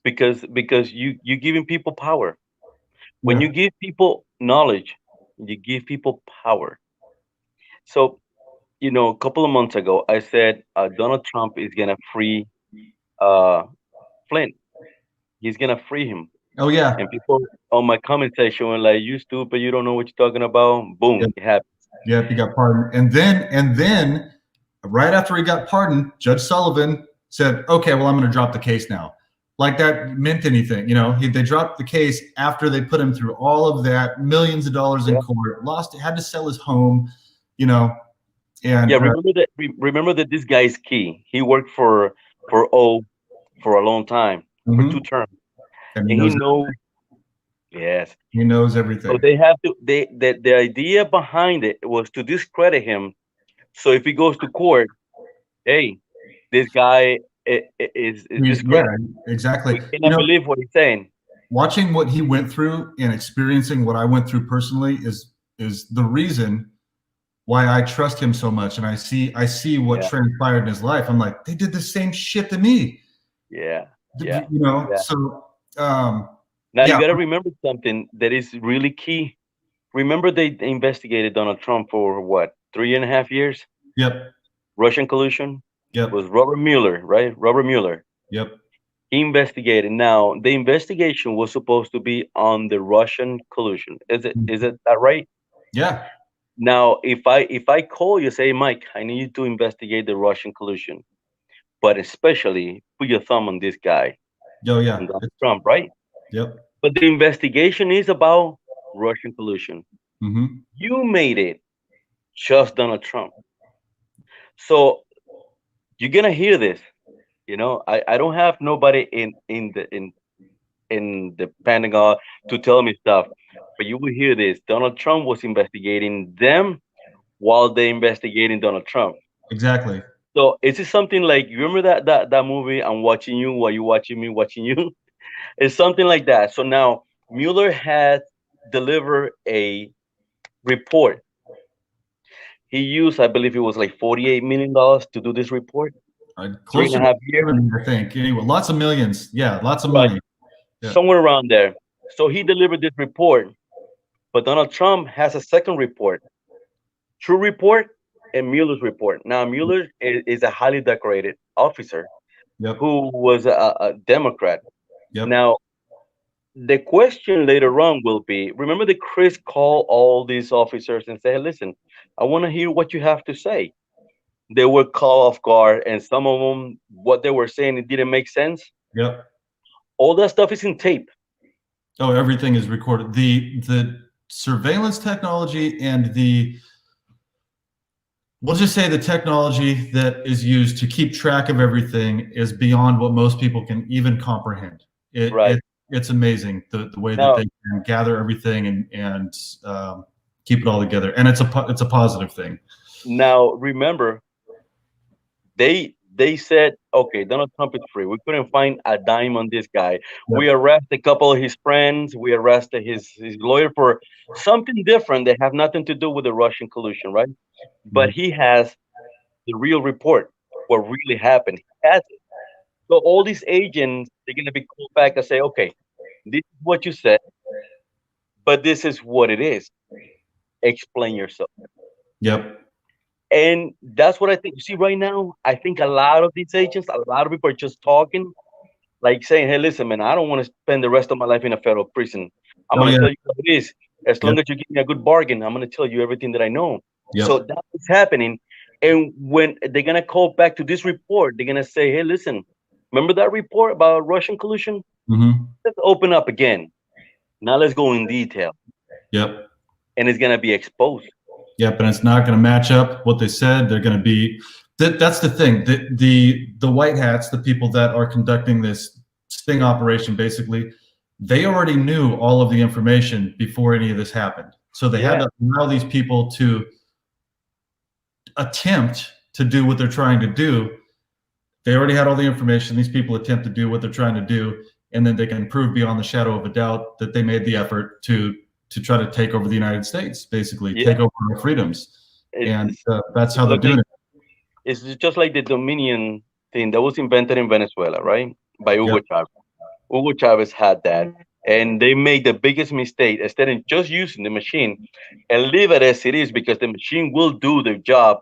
because you giving people power. When you give people knowledge, you give people power. So, a couple of months ago, I said Donald Trump is gonna free uh, Flynn. He's gonna free him. Oh yeah. And people on my comment section were like, "You stupid! You don't know what you're talking about." Boom, it happened. Yep, he got pardoned. And then right after he got pardoned, Judge Sullivan said, "Okay, well, I'm going to drop the case now." Like that meant anything, they dropped the case after they put him through all of that, millions of dollars in court, had to sell his home, and remember that this guy is key. He worked for O for a long time, for 2 terms, and and he knows. Yes, he knows everything. so they have to. The idea behind it was to discredit him. So if he goes to court, hey, this guy is discredited. Yeah, exactly. We cannot believe what he's saying. Watching what he went through and experiencing what I went through personally is the reason why I trust him so much. And I see what transpired in his life. I'm like, they did the same shit to me. Yeah. So now you got to remember something that is really key. Remember they investigated Donald Trump for what, 3.5 years? Yep. Russian collusion. Yep. It was Robert Mueller, right? Robert Mueller. Yep. He investigated. Now the investigation was supposed to be on the Russian collusion. Is it that right? Yeah. Now, if I call you, say, Mike, I need you to investigate the Russian collusion, but especially put your thumb on this guy, Oh on yeah. Donald Trump, right? Yep. But the investigation is about Russian collusion. Mm-hmm. You made it just Donald Trump. So you're gonna hear this. I don't have nobody in the Pentagon to tell me stuff, but you will hear this. Donald Trump was investigating them while they investigating Donald Trump. Exactly. So is it something like, you remember that movie, I'm watching you while you watching me watching you? It's something like that. So now Mueller had delivered a report. He used, I believe it was like $48 million to do this report. Three and Closer a to half years, 70, I think. Anyway, lots of millions. Yeah, lots of right? money. Yeah. Somewhere around there. So he delivered this report, but Donald Trump has a second report, true report, and Mueller's report. Now Mueller is a highly decorated officer Yep. who was a Democrat. Yep. Now the question later on will be, remember that Chris called all these officers and said, hey, listen, I want to hear what you have to say. They were caught off guard, and some of them, what they were saying, it didn't make sense. Yep. All that stuff is in tape. Oh, everything is recorded. The surveillance technology and we'll just say the technology that is used to keep track of everything is beyond what most people can even comprehend. Right. It's amazing the way that Now, they can gather everything and keep it all together, and it's a positive thing. now remember, they said, okay, Donald Trump is free. We couldn't find a dime on this guy. We Yep. arrested a couple of his friends. We arrested his lawyer for something different that have nothing to do with the Russian collusion, right? But Right. he has the real report, what really happened. He has it. So all these agents, they're gonna be called back and say, okay, this is what you said, but this is what it is. Explain yourself. Yep. And that's what I think. You see, right now, I think a lot of these agents, a lot of people are just talking, like saying, hey, listen, man, I don't want to spend the rest of my life in a federal prison. I'm Oh going to yeah. tell you what it is. As Yep. long as you give me a good bargain, I'm going to tell you everything that I know. So Yep. that is happening. And when they're going to call back to this report, they're going to say, hey, listen, remember that report about Russian collusion? Mm-hmm. Let's open up again. Now let's go in detail. Yep. And it's going to be exposed. Yep. And it's not going to match up what they said. They're going to be. That's the thing. The white hats, the people that are conducting this sting operation, basically, they already knew all of the information before any of this happened. So they had to allow these people to attempt to do what they're trying to do. They already had all the information. These people attempt to do what they're trying to do, and then they can prove beyond the shadow of a doubt that they made the effort to try to take over the United States, basically take over our freedoms. And that's how they're doing it. It's just like the Dominion thing that was invented in Venezuela, right? By Hugo Yep. Chavez. Hugo Chavez had that, and they made the biggest mistake. Instead of just using the machine and leave it as it is, because the machine will do the job.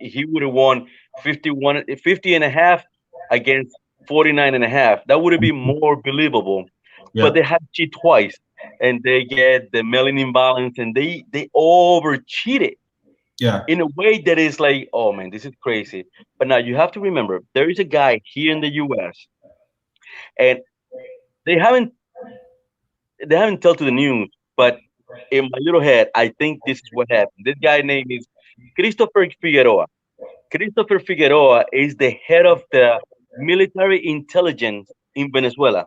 He would have won 50 and a half against 49 and a half. That would have been more believable. Yep. But they had cheat twice, and they get the melanin imbalance, and they over cheated. Yeah. In a way that is like, oh man, this is crazy. But now you have to remember, there is a guy here in the U.S. and they haven't told to the news, but in my little head, I think this is what happened. This guy name is Christopher Figueroa. Christopher Figueroa is the head of the military intelligence in Venezuela.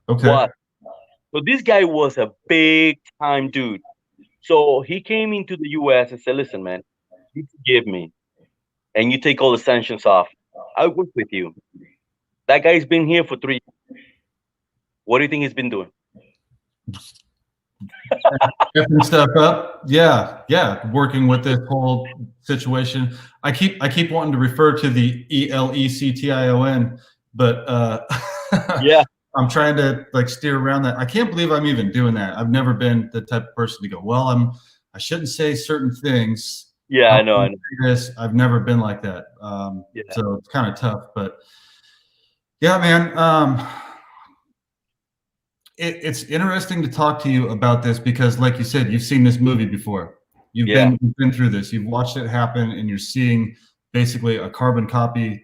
Okay. What? So this guy was a big time dude. So he came into the U.S. and said, listen, man, you forgive me and you take all the sanctions off. I'll work with you. That guy's been here for 3 years. What do you think he's been doing? Effing stuff up. Yeah. Working with this whole situation. I keep wanting to refer to the ELECTION, but Yeah. I'm trying to like steer around that. I can't believe I'm even doing that. I've never been the type of person to go, well, I shouldn't say certain things. Yeah, I know. This. I've never been like that. So it's kind of tough, but yeah, man. It's interesting to talk to you about this because, like you said, you've seen this movie before. You've been through this. You've watched it happen, and you're seeing basically a carbon copy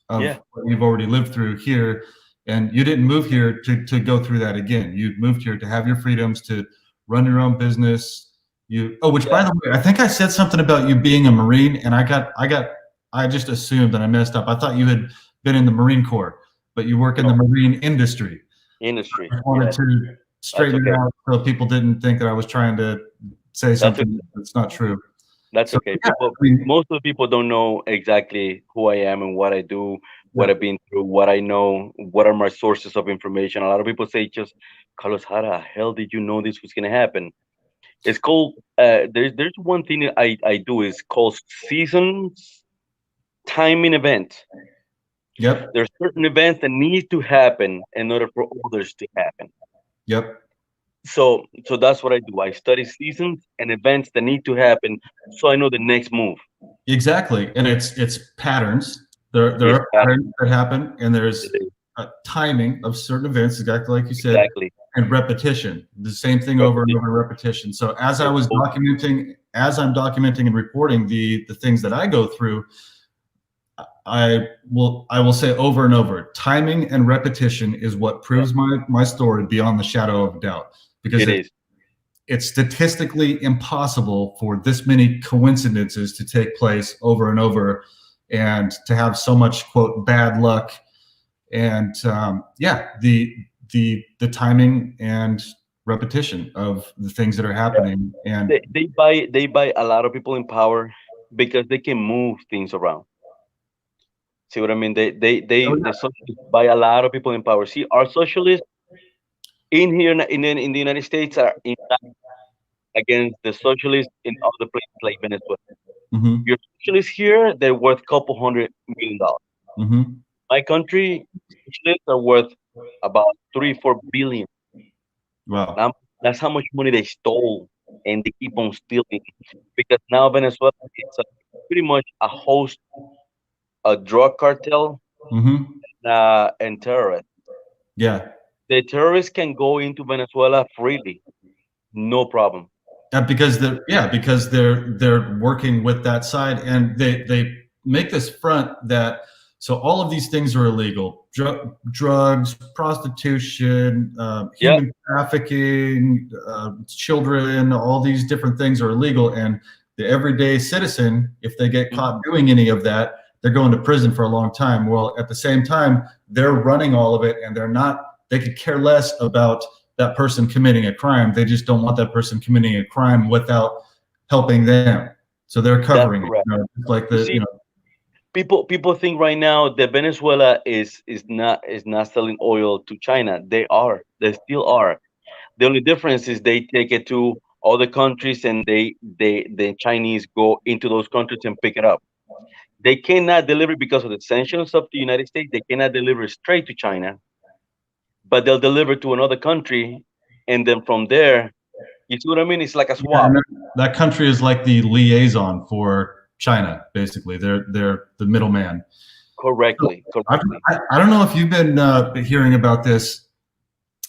of what you've already lived through here. And you didn't move here to go through that again. You moved here to have your freedoms, to run your own business. Which by the way, I think I said something about you being a Marine, and I just assumed that I messed up. I thought you had been in the Marine Corps, but you work in the marine industry. I wanted to straighten it out so people didn't think that I was trying to say something that's not true. That's okay. Most of the people don't know exactly who I am and what I do, what I've been through, what I know, what are my sources of information. A lot of people say, just, Carlos, how the hell did you know this was going to happen? It's called, there's one thing I do is called seasons timing event. Yep. There's certain events that need to happen in order for others to happen. Yep. So that's what I do. I study seasons and events that need to happen, so I know the next move. Exactly, and it's patterns. There are patterns that happen, and there's a timing of certain events, exactly like you said, and repetition. The same thing over and over, repetition. So as I'm documenting and reporting the things that I go through, I will say over and over, timing and repetition is what proves my story beyond the shadow of a doubt. Because it's statistically impossible for this many coincidences to take place over and over, and to have so much, quote, bad luck. And the timing and repetition of the things that are happening. And they buy a lot of people in power because they can move things around. See what I mean? The socialists buy a lot of people in power. See, our socialists in here in the United States are in against the socialists in other places like Venezuela. Your socialists here, they're worth a couple $100 million. My country, socialists are worth about 3-4 billion. Wow. That's how much money they stole, and they keep on stealing, because now Venezuela is pretty much a host, a drug cartel, and terrorists. Yeah. The terrorists can go into Venezuela freely, no problem. Because they're working with that side, and they make this front that so all of these things are illegal: drugs, prostitution, human trafficking, children. All these different things are illegal, and the everyday citizen, if they get caught doing any of that, they're going to prison for a long time. Well, at the same time, they're running all of it, and they could care less about that person committing a crime. They just don't want that person committing a crime without helping them. So they're covering it. Like people think right now that Venezuela is not selling oil to China. They still are. The only difference is they take it to other countries, and the Chinese go into those countries and pick it up. They cannot deliver because of the sanctions of the United States. They cannot deliver straight to China, but they'll deliver to another country, and then from there, you see what I mean? It's like a swap. That country is like the liaison for China, basically. They're the middleman. Correctly. I don't know if you've been hearing about this.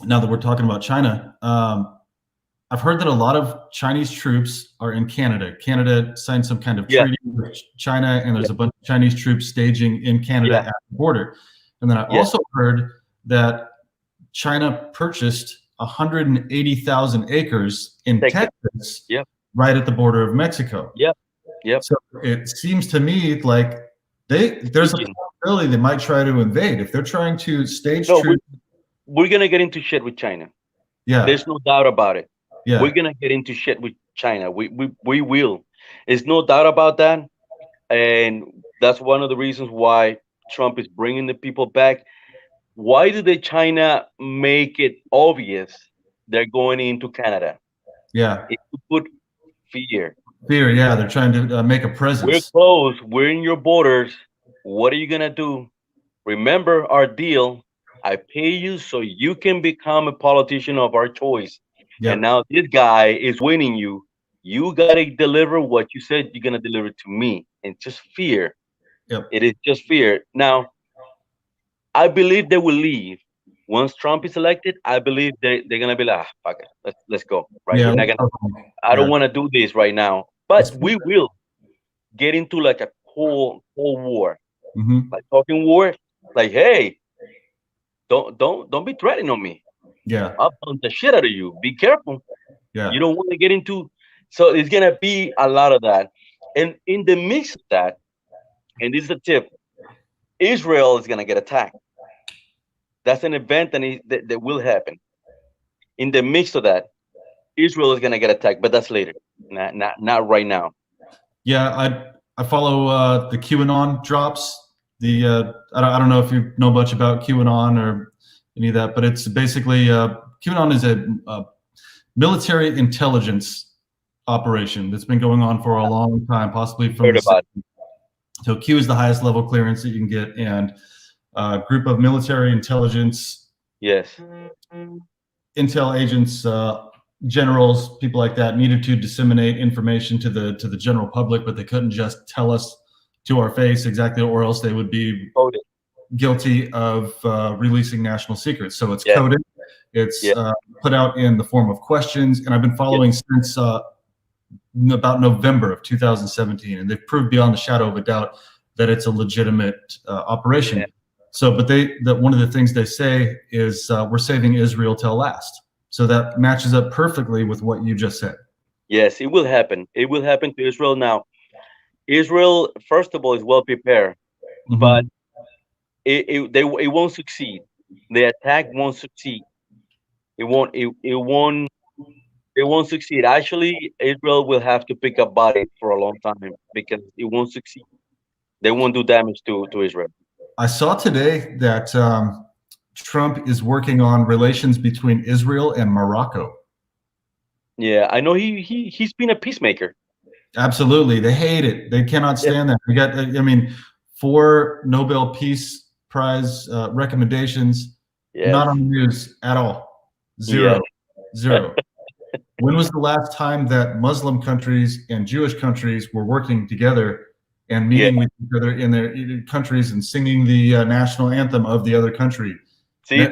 Now that we're talking about China, I've heard that a lot of Chinese troops are in Canada. Canada signed some kind of treaty with China, and there's a bunch of Chinese troops staging in Canada at the border. And then I also heard that China purchased 180,000 acres in Texas, right at the border of Mexico. So it seems to me like there's a possibility they might try to invade if they're trying to stage troops. We're gonna get into shit with China. There's no doubt about it. We're gonna get into shit with China. We will. There's no doubt about that, and that's one of the reasons why Trump is bringing the people back. Why did China make it obvious they're going into Canada? It's to put fear. They're trying to make a presence. We're close. We're in your borders. What are you gonna do? Remember our deal. I pay you so you can become a politician of our choice. And now this guy is winning you. You gotta deliver what you said you're gonna deliver to me. And just fear. It is just fear. Now, I believe they will leave. Once Trump is elected, I believe they're gonna be like, fuck it, let's go. Right? I don't want to do this right now, But we will get into like a cold war, Mhm. like talking war. Like, hey, don't be threatening on me. Yeah, I'll punch the shit out of you. Be careful. yeah, You don't want to get into. So it's gonna be a lot of that, and in the mix of that, and this is a tip: Israel is gonna get attacked. That's an event that will happen. In the mix of that, Israel is gonna get attacked, but that's later, not right now. yeah. I follow the QAnon drops. I don't know if you know much about QAnon or any of that, but it's basically QAnon is a military intelligence operation that's been going on for a long time, possibly from Heard the about it. 60s. So Q is the highest level clearance that you can get, and a group of military intelligence, Yes. intel agents, generals, people like that needed to disseminate information to the general public, but they couldn't just tell us to our face exactly, or else they would be Coded. guilty of releasing national secrets. So it's Yeah. coded, it's Yeah. put out in the form of questions, and I've been following since about November of 2017, and they've proved beyond the shadow of a doubt that it's a legitimate operation. Yeah. So, but one of the things they say is we're saving Israel till last. So that matches up perfectly with what you just said. Yes, it will happen. It will happen to Israel now. Israel, first of all, is well prepared, but Mhm. it won't succeed. The attack won't succeed. It won't succeed. Actually, Israel will have to pick up bodies for a long time because it won't succeed. They won't do damage to Israel. I saw today that Trump is working on relations between Israel and Morocco. Yeah, I know he's been a peacemaker. Absolutely, they hate it. They cannot Yeah. stand that. We got, I mean, 4 Nobel Peace Prize recommendations, Yes. not on the news at all. Yeah. Zero, zero. When was the last time that Muslim countries and Jewish countries were working together and Yeah. meeting with each other in their countries and singing the national anthem of the other country? See,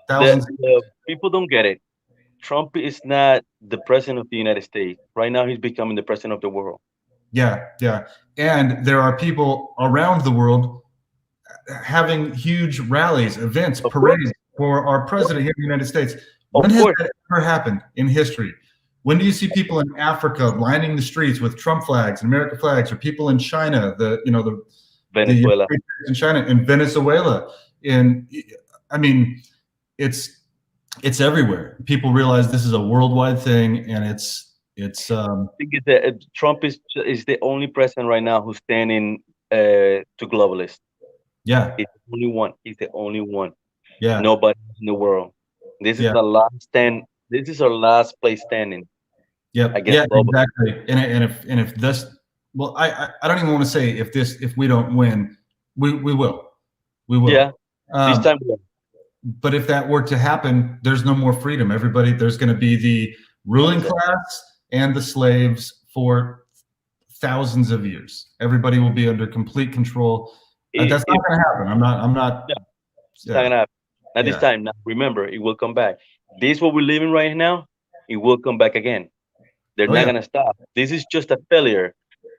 Thousands. the people don't get it. Trump is not the president of the United States. Right now, he's becoming the president of the world. Yeah, yeah. And there are people around the world having huge rallies, events, Of course. parades for our president here in the United States. Of When has course. that ever happened in history? When do you see people in Africa lining the streets with Trump flags and American flags, or people in China, the Venezuela. in China, in Venezuela, I mean, it's everywhere. People realize this is a worldwide thing, and it's I think Trump is the only president right now who's standing to globalists. yeah, He's the only one. He's the only one. yeah, Nobody in the world. This is yeah. the last stand. This is our last place standing Yep. against Yeah, globalists. exactly. And if this, well, I don't even want to say if we don't win, we will. Yeah. This Um, time, but if that were to happen, there's no more freedom. There's going to be the ruling class and the slaves for thousands of years. Everybody will be under complete control. That's not going to happen. I'm not. Yeah, it's not Yeah, gonna happen. Not this yeah. time. Now, remember, it will come back. This what we're living right now. It will come back again. They're Oh not yeah, gonna stop. This is just a failure,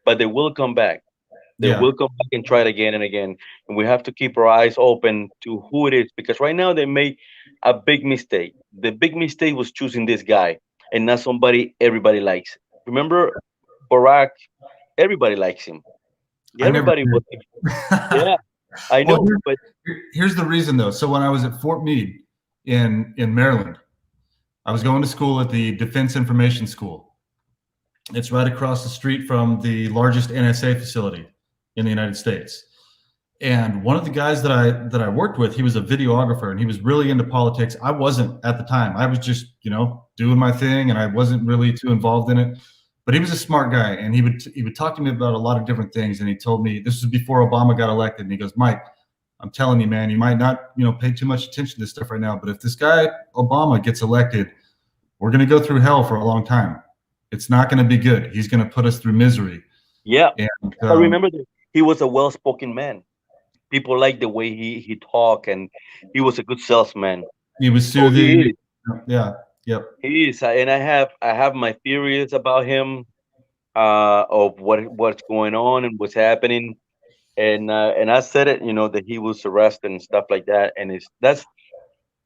but they will come back. They yeah. will come back and try it again and again. And we have to keep our eyes open to who it is because right now they made a big mistake. The big mistake was choosing this guy and not somebody everybody likes. Remember Barack? Everybody likes him. I never Everybody was. did. Yeah, I Well, know, but here's the reason though. So when I was at Fort Meade in Maryland, I was going to school at the Defense Information School. It's right across the street from the largest NSA facility in the United States. And one of the guys that I worked with, he was a videographer and he was really into politics. I wasn't at the time. I was just, doing my thing and I wasn't really too involved in it. But he was a smart guy and he would talk to me about a lot of different things. And he told me, this was before Obama got elected, and he goes, Mike, I'm telling you, man, you might not, pay too much attention to this stuff right now, but if this guy Obama gets elected, we're going to go through hell for a long time. It's not going to be good. He's going to put us through misery. yeah, And I remember that he was a well-spoken man. People liked the way he talked, and he was a good salesman. he was Oh, he soothing. is. Yeah. Yep. He is, and I have my theories about him. of what's going on and what's happening. And I said it, that he was arrested and stuff like that, and that's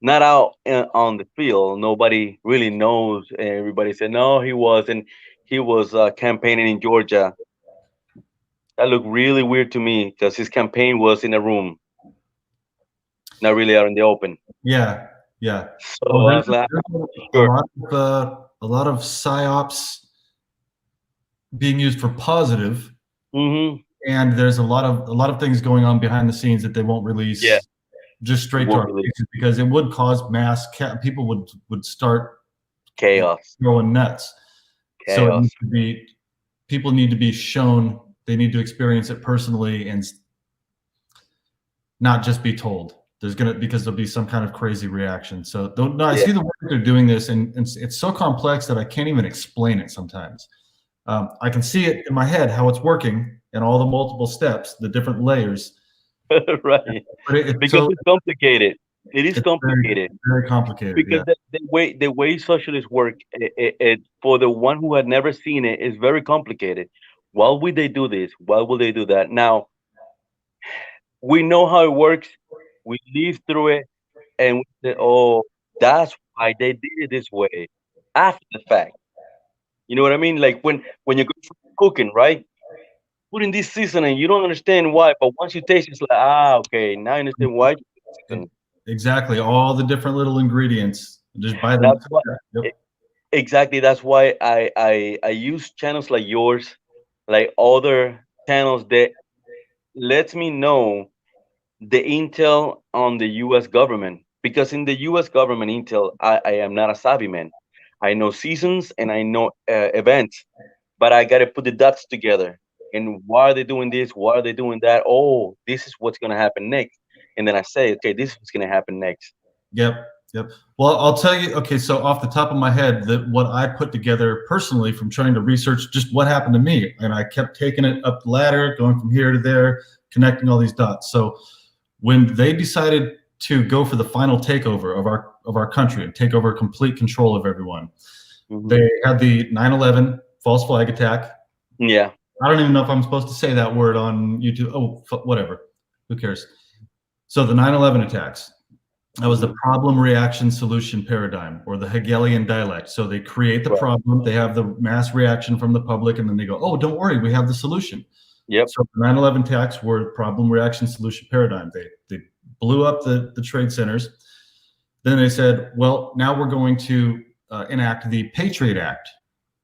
not out on the field. Nobody really knows. Everybody said no, he wasn't. He was campaigning in Georgia. That looked really weird to me because his campaign was in a room, not really out in the open. Yeah, yeah. So Well, I was like, sure. a lot of psyops being used for positive, Mm-hmm. and there's a lot of things going on behind the scenes that they won't release. Yeah. Just straight to our faces, because it would cause mass people would start Chaos. going nuts. So it needs to be, people need to be shown, they need to experience it personally and not just be told. Because there'll be some kind of crazy reaction. So I see the way they're doing this, and it's so complex that I can't even explain it sometimes. I can see it in my head how it's working and all the multiple steps, the different layers. Right. But because it's complicated. It is complicated. Very complicated. Because the way socialists work, it for the one who had never seen it, is very complicated. Why would they do this? Why will they do that? Now, we know how it works. We live through it, and we say, "Oh, that's why they did it this way." After the fact, you know what I mean? Like when you go cooking, right? Put in this seasoning, you don't understand why, but once you taste it, it's like, okay, now I understand why. Exactly, all the different little ingredients. Just buy them. That's why, exactly. That's why I use channels like yours, like other channels that lets me know the intel on the U.S. government, because in the U.S. government intel, I am not a savvy man. I know seasons and I know events, but I got to put the dots together. And why are they doing this? Why are they doing that? Oh, this is what's going to happen next. And then I say, okay, this is what's going to happen next. Yep. Well, I'll tell you, okay, so off the top of my head, that what I put together personally from trying to research just what happened to me, and I kept taking it up the ladder, going from here to there, connecting all these dots. So when they decided to go for the final takeover of our country and take over complete control of everyone, they had the 9/11 false flag attack. Yeah. I don't even know if I'm supposed to say that word on YouTube. Oh, whatever. Who cares? So the 9/11 attacks, that was the problem, reaction, solution paradigm, or the Hegelian dialect. So they create the problem, they have the mass reaction from the public, and then they go, oh, don't worry, we have the solution. Yep. So the 9/11 attacks were problem, reaction, solution paradigm. They blew up the trade centers. Then they said, well, now we're going to enact the Patriot Act,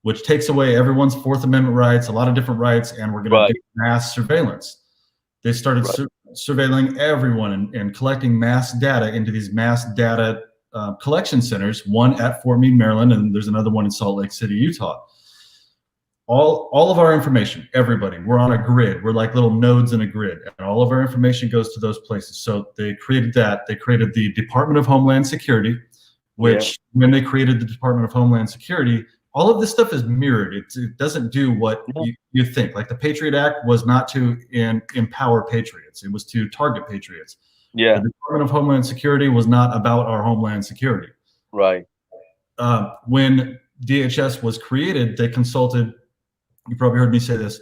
which takes away everyone's Fourth Amendment rights, a lot of different rights, and we're going to do mass surveillance. They started surveilling everyone and collecting mass data into these mass data collection centers, one at Fort Meade, Maryland, and there's another one in Salt Lake City, Utah. All of our information, everybody, we're on a grid. We're like little nodes in a grid, and all of our information goes to those places. So they created that. They created the Department of Homeland Security, which when they created the Department of Homeland Security, all of this stuff is mirrored. It doesn't do what you think. Like the Patriot Act was not to empower patriots. It was to target patriots. Yeah. The Department of Homeland Security was not about our homeland security. Right. When DHS was created, they consulted, you probably heard me say this,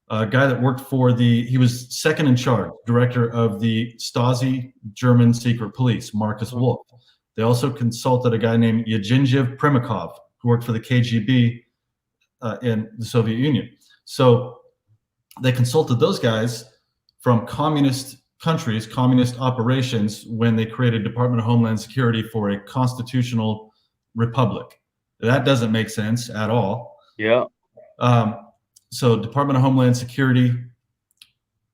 a guy that worked for he was second in charge, director of the Stasi German secret police, Marcus Wolf. They also consulted a guy named Yevgeny Primakov, who worked for the KGB in the Soviet Union. So they consulted those guys from communist countries, communist operations, when they created Department of Homeland Security for a constitutional republic. That doesn't make sense at all. Yeah. So Department of Homeland Security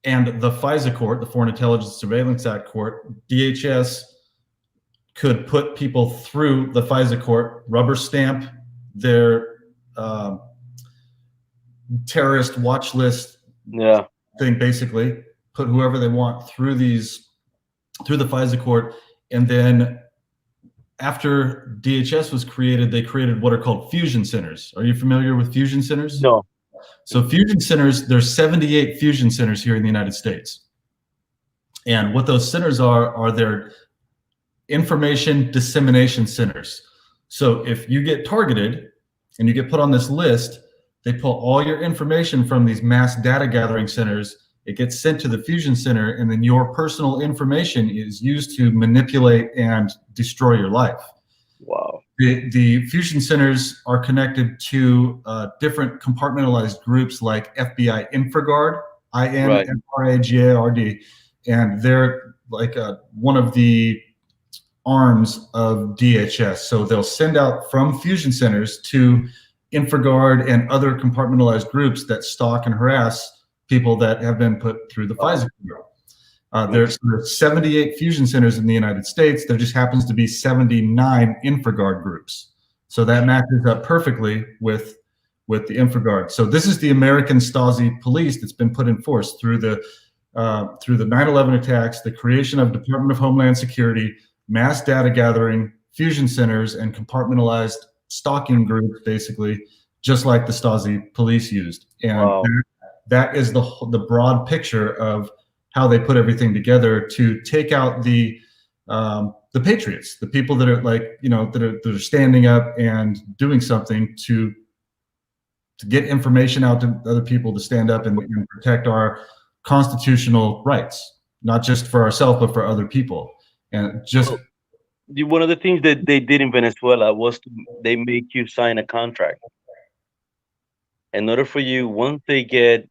and the FISA court, the Foreign Intelligence Surveillance Act court, DHS could put people through the FISA court, rubber stamp their terrorist watch list thing, basically put whoever they want through the FISA court. And then after DHS was created, they created what are called fusion centers. Are you familiar with fusion centers? No. So fusion centers, there's 78 fusion centers here in the United States. And what those centers are their information dissemination centers. So if you get targeted and you get put on this list, They pull all your information from these mass data gathering centers. It gets sent to the fusion center, and then your personal information is used to manipulate and destroy your life. Wow. The fusion centers are connected to different compartmentalized groups like FBI Infragard, INFRAGARD, and they're like one of the arms of DHS. So they'll send out from fusion centers to Infragard and other compartmentalized groups that stalk and harass people that have been put through the FISA bureau. There's 78 fusion centers in the United States. There just happens to be 79 Infragard groups. So that matches up perfectly with the Infragard. So this is the American Stasi police that's been put in force through the 9/11 attacks, the creation of Department of Homeland Security, mass data gathering, fusion centers, and compartmentalized stalking groups, basically, just like the Stasi police used. And that is the broad picture of how they put everything together to take out the patriots, the people that are like, that are standing up and doing something to get information out to other people to stand up and protect our constitutional rights, not just for ourselves, but for other people. And just one of the things that they did in Venezuela was they make you sign a contract. In order for you, once they get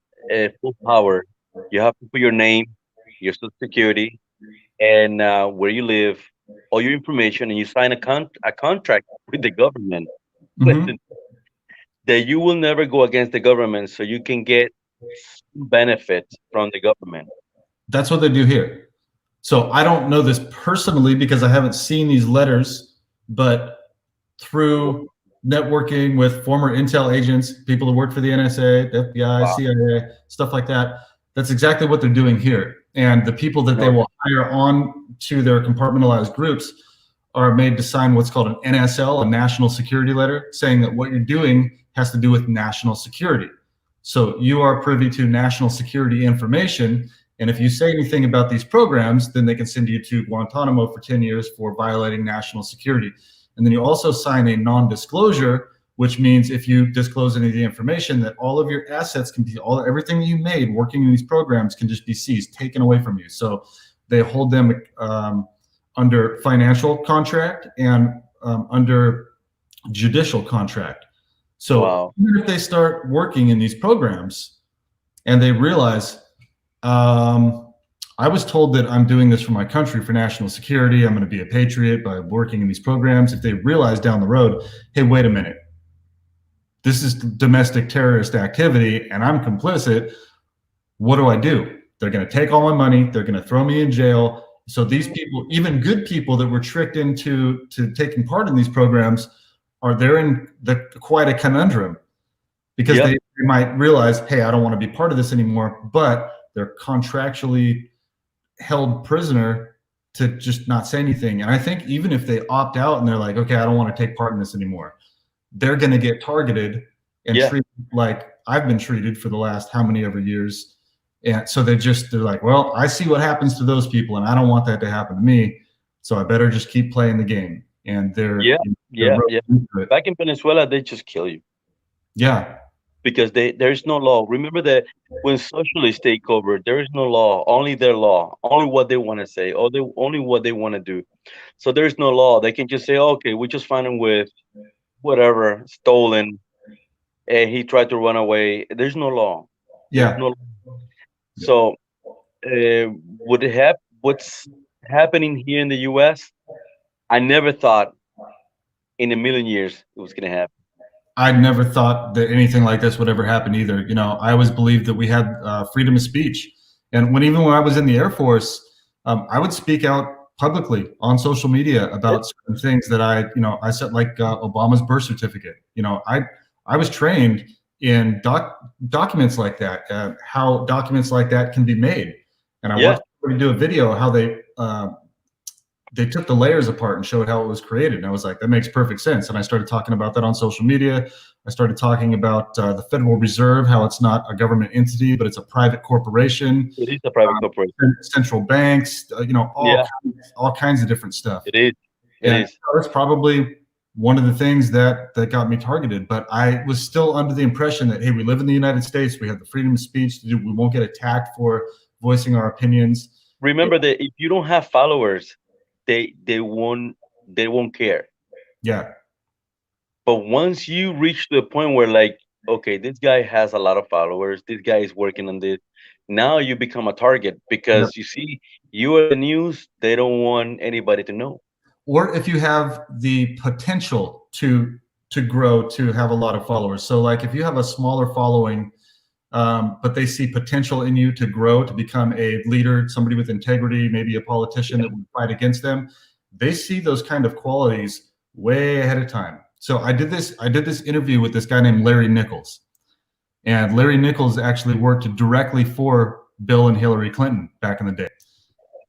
full power, you have to put your name, your social security, and where you live, all your information, and you sign a contract with the government. Listen, that you will never go against the government, so you can get benefits from the government. That's what they do here. So I don't know this personally because I haven't seen these letters, but through networking with former intel agents, people who work for the NSA, the FBI, CIA, stuff like that, that's exactly what they're doing here. And the people that they will hire on to their compartmentalized groups are made to sign what's called an NSL, a national security letter, saying that what you're doing has to do with national security. So you are privy to national security information. And if you say anything about these programs, then they can send you to Guantanamo for 10 years for violating national security. And then you also sign a non-disclosure, which means if you disclose any of the information, that all of your assets can be, everything that you made working in these programs can just be seized, taken away from you. So they hold them under financial contract and under judicial contract. So even if they start working in these programs and they realize, I was told that I'm doing this for my country, for national security, I'm going to be a patriot by working in these programs. If they realize down the road, hey, wait a minute, this is domestic terrorist activity and I'm complicit, what do? They're going to take all my money. They're going to throw me in jail. So these people, even good people that were tricked into taking part in these programs, they're in quite a conundrum because they might realize, hey, I don't want to be part of this anymore, but they're contractually held prisoner to just not say anything. And I think even if they opt out and they're like, okay, I don't want to take part in this anymore, they're going to get targeted and treated like I've been treated for the last how many ever years. And so they're like, well, I see what happens to those people and I don't want that to happen to me. So I better just keep playing the game. And they're back in Venezuela, they just kill you. Yeah. Because there's no law. Remember that when socialists take over, there is no law, only their law, only what they want to say, only what they want to do. So there's no law. They can just say, okay, we just find him with whatever, stolen, and he tried to run away. There's no law. Yeah. No law. So what's happening here in the US, I never thought in a million years it was going to happen. I never thought that anything like this would ever happen either. I always believed that we had freedom of speech. And even when I was in the Air Force, I would speak out publicly on social media about certain things that I said, like Obama's birth certificate. I was trained in documents like that, how documents like that can be made. And I watched somebody do a video how they took the layers apart and showed how it was created. And I was like, that makes perfect sense. And I started talking about that on social media. I started talking about the Federal Reserve, how it's not a government entity, but it's a private corporation. It is a private corporation. Central banks, all kinds of different stuff. It is. It's probably one of the things that got me targeted. But I was still under the impression that, hey, we live in the United States, we have the freedom of speech to do, we won't get attacked for voicing our opinions. Remember that if you don't have followers, they won't care. Yeah. But once you reach to the point where, like, okay, this guy has a lot of followers, this guy is working on this, now you become a target because you see, you are the news, they don't want anybody to know. Or if you have the potential to grow, to have a lot of followers. So like if you have a smaller following, but they see potential in you to grow, to become a leader, somebody with integrity, maybe a politician that would fight against them, they see those kind of qualities way ahead of time. So I did this interview with this guy named Larry Nichols. And Larry Nichols actually worked directly for Bill and Hillary Clinton back in the day.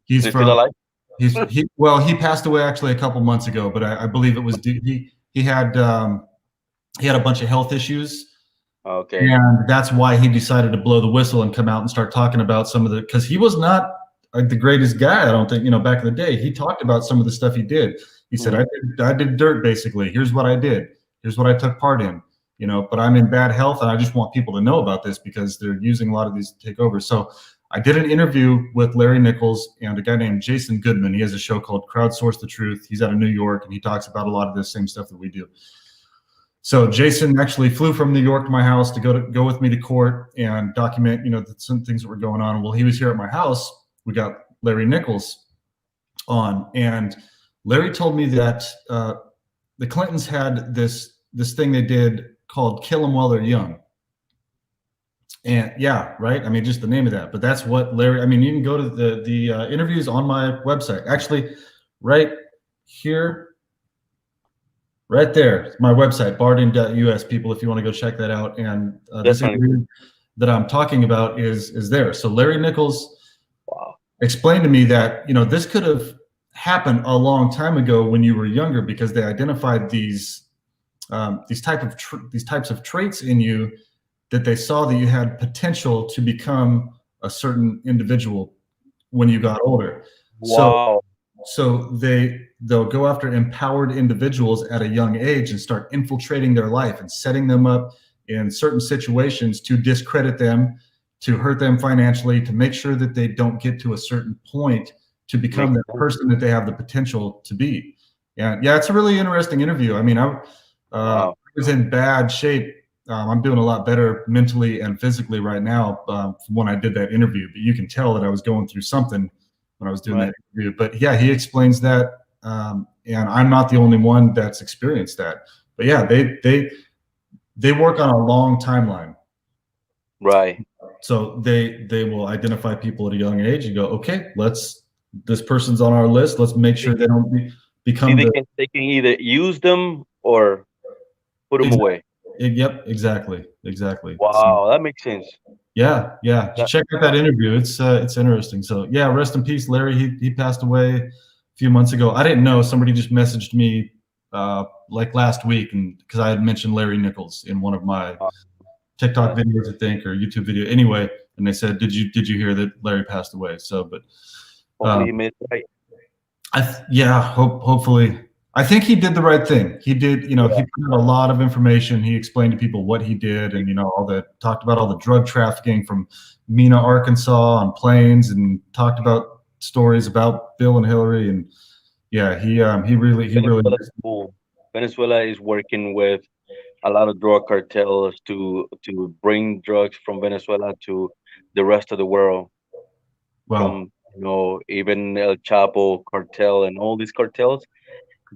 He's Is he from still alive? he passed away actually a couple months ago, but I believe it was he had a bunch of health issues. Okay. And that's why he decided to blow the whistle and come out and start talking about some of the, because he was not the greatest guy, I don't think, back in the day. He talked about some of the stuff he did. He said, I did dirt, basically. Here's what I did. Here's what I took part in, but I'm in bad health and I just want people to know about this because they're using a lot of these to take over. So I did an interview with Larry Nichols and a guy named Jason Goodman. He has a show called Crowdsource the Truth. He's out of New York and he talks about a lot of this same stuff that we do. So Jason actually flew from New York to my house to go with me to court and document, some things that were going on. Well, he was here at my house. We got Larry Nichols on, and Larry told me that the Clintons had this thing they did called "Kill 'Em While They're Young." And yeah, right. I mean, just the name of that. But that's what Larry. I mean, you can go to the interviews on my website. Actually, right here. Right there, my website, barden.us, people, if you want to go check that out. And this interview that I'm talking about is there. So Larry Nichols explained to me that, this could have happened a long time ago when you were younger, because they identified these types of traits in you that they saw that you had potential to become a certain individual when you got older. Wow. So they'll go after empowered individuals at a young age and start infiltrating their life and setting them up in certain situations to discredit them, to hurt them financially, to make sure that they don't get to a certain point to become the person that they have the potential to be. And yeah, it's a really interesting interview. I mean, I was in bad shape. I'm doing a lot better mentally and physically right now from when I did that interview, but you can tell that I was going through something when I was doing that interview. But yeah, he explains that, and I'm not the only one that's experienced that. But yeah, they work on a long timeline. Right. So they will identify people at a young age and go, okay, this person's on our list. Let's make sure they don't become. They can either use them or put them away. Yep, exactly. Wow, so, that makes sense. Yeah. Check out that interview. It's interesting. So yeah, rest in peace, Larry. He passed away a few months ago. I didn't know. Somebody just messaged me like last week, and because I had mentioned Larry Nichols in one of my TikTok videos, I think, or YouTube video. Anyway, and they said, "Did you hear that Larry passed away?" So, but hopefully he made it right. Hopefully. I think he did the right thing. He did, he put out a lot of information. He explained to people what he did, and talked about all the drug trafficking from Mena, Arkansas on planes, and talked about stories about Bill and Hillary. And yeah, he really cool. Venezuela is working with a lot of drug cartels to bring drugs from Venezuela to the rest of the world. Wow. From even El Chapo cartel and all these cartels.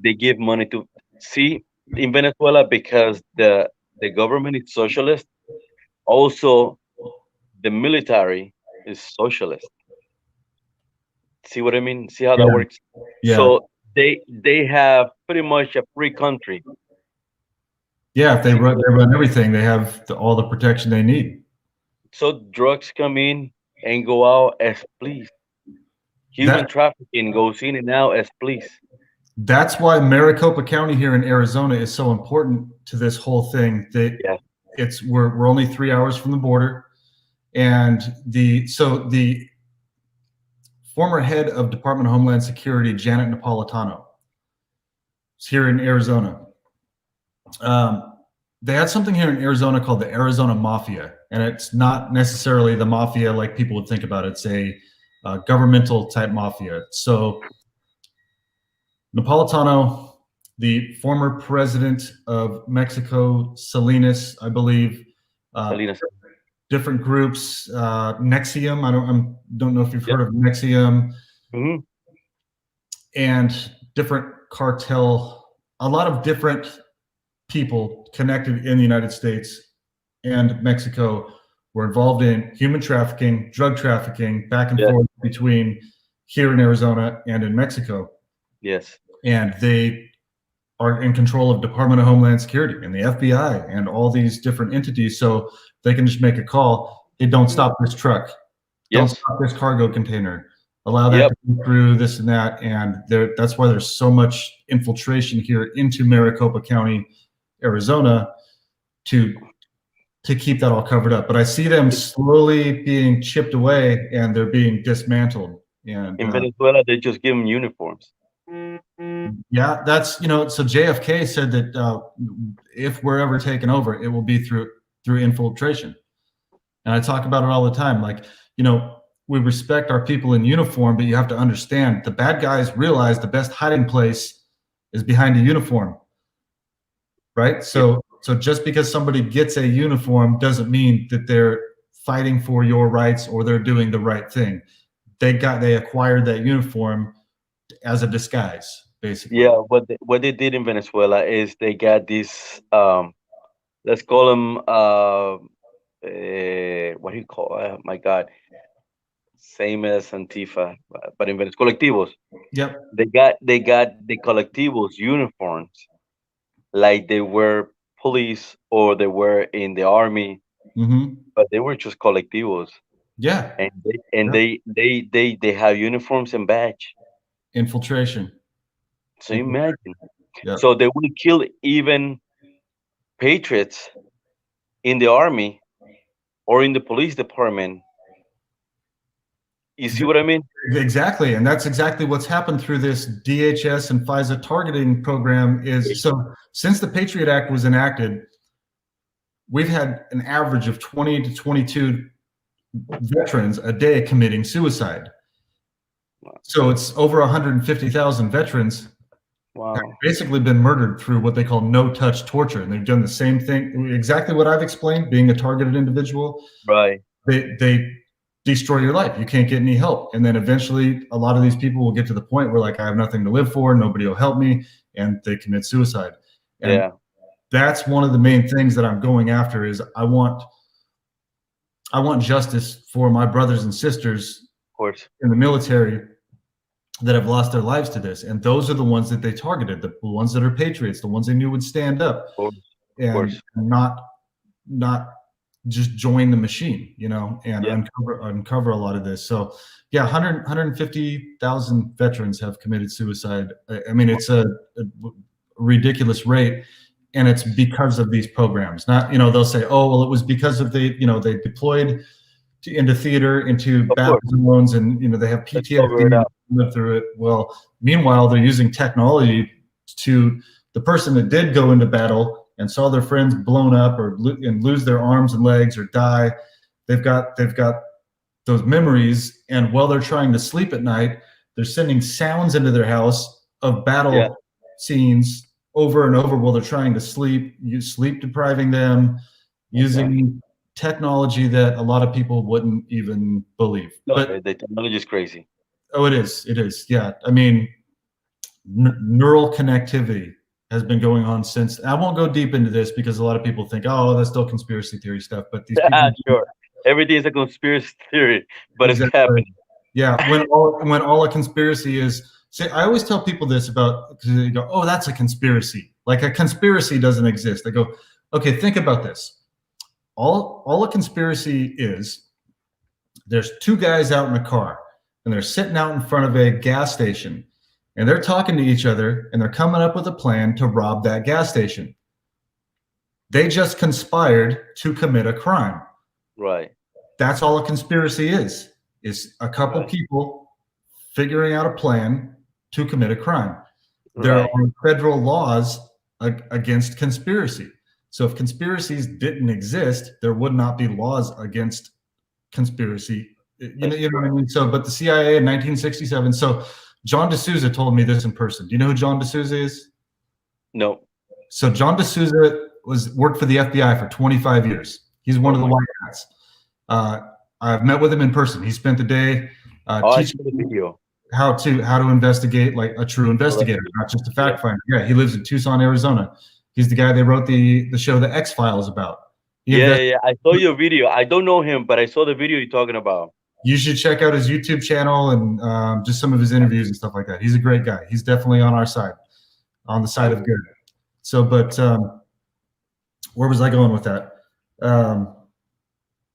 They give money to in Venezuela, because the government is socialist. Also, the military is socialist. See what I mean? See how that works? Yeah. So they have pretty much a free country. Yeah, if they run everything, they have all the protection they need. So drugs come in and go out as please. Human trafficking goes in and out as please. That's why Maricopa County here in Arizona is so important to this whole thing. We're only 3 hours from the border, and the former head of Department of Homeland Security, Janet Napolitano, is here in Arizona, They had something here in Arizona called the Arizona Mafia, and it's not necessarily the mafia like people would think about it. It's a governmental type mafia. So Napolitano, the former president of Mexico, Salinas, I believe, Salinas. different groups, Nexium. I don't know if you've heard of Nexium, and different cartel. A lot of different people connected in the United States and Mexico were involved in human trafficking, drug trafficking, back and forth between here in Arizona and in Mexico. Yes. And they are in control of Department of Homeland Security and the FBI and all these different entities. So they can just make a call. Hey, don't stop this truck. Don't stop this cargo container. Allow that to go through this and that. And that's why there's so much infiltration here into Maricopa County, Arizona, to keep that all covered up. But I see them slowly being chipped away and they're being dismantled. And in Venezuela, they just give them uniforms. Yeah, that's, so JFK said that if we're ever taken over, it will be through infiltration. And I talk about it all the time. Like, we respect our people in uniform, but you have to understand the bad guys realize the best hiding place is behind a uniform, right? So just because somebody gets a uniform doesn't mean that they're fighting for your rights or they're doing the right thing. They acquired that uniform as a disguise, basically. Yeah, what they did in Venezuela is they got these let's call them what do you call my God, same as Antifa, but in Venezuela, colectivos. Yep. They got the colectivos uniforms like they were police or they were in the army, but they were just colectivos. Yeah. And they have uniforms and badge. Infiltration. So imagine. So they will kill even patriots in the army or in the police department. You see what I mean? Exactly. And that's exactly what's happened through this DHS and FISA targeting program is, so since the Patriot Act was enacted, we've had an average of 20 to 22 veterans a day committing suicide. So it's over 150,000 veterans have basically been murdered through what they call no-touch torture. And they've done the same thing, exactly what I've explained, being a targeted individual. Right. They destroy your life. You can't get any help. And then eventually a lot of these people will get to the point where like, I have nothing to live for. Nobody will help me. And they commit suicide. And that's one of the main things that I'm going after is I want justice for my brothers and sisters in the military that have lost their lives to this. And those are the ones that they targeted, the ones that are patriots, the ones they knew would stand up and not just join the machine, and uncover a lot of this. So yeah, 150,000 veterans have committed suicide. I mean, it's a ridiculous rate. And it's because of these programs. Not, they'll say, oh, well, it was because of they deployed into theater, into battle zones, and they have PTSD live through it. Well, meanwhile, they're using technology to the person that did go into battle and saw their friends blown up and lose their arms and legs or die. They've got those memories, and while they're trying to sleep at night, they're sending sounds into their house of battle scenes over and over while they're trying to sleep. You sleep depriving them using technology that a lot of people wouldn't even believe. No, but the technology is crazy. Oh, it is. It is. Yeah. I mean, neural connectivity has been going on since. I won't go deep into this because a lot of people think, oh, that's still conspiracy theory stuff. But these people, sure, everything is a conspiracy theory, but it's happening. Yeah. When all a conspiracy is. See, I always tell people this because they go, oh, that's a conspiracy. Like a conspiracy doesn't exist. I go, okay, think about this. All a conspiracy is, there's two guys out in a car and they're sitting out in front of a gas station and they're talking to each other and they're coming up with a plan to rob that gas station. They just conspired to commit a crime. Right. That's all a conspiracy is a couple people figuring out a plan to commit a crime. There are federal laws against conspiracy. So if conspiracies didn't exist, there would not be laws against conspiracy. You know what I mean? So, but the CIA in 1967. So John D'Souza told me this in person. Do you know who John D'Souza is? No. So John D'Souza worked for the FBI for 25 years. He's one of the white hats. I've met with him in person. He spent the day teaching the video. how to investigate like a true investigator, not just a fact finder. Yeah, he lives in Tucson, Arizona. He's the guy they wrote the show The X-Files about. Yeah. I saw your video. I don't know him, but I saw the video you're talking about. You should check out his YouTube channel and just some of his interviews and stuff like that. He's a great guy. He's definitely on our side, on the side of good. So, but where was I going with that?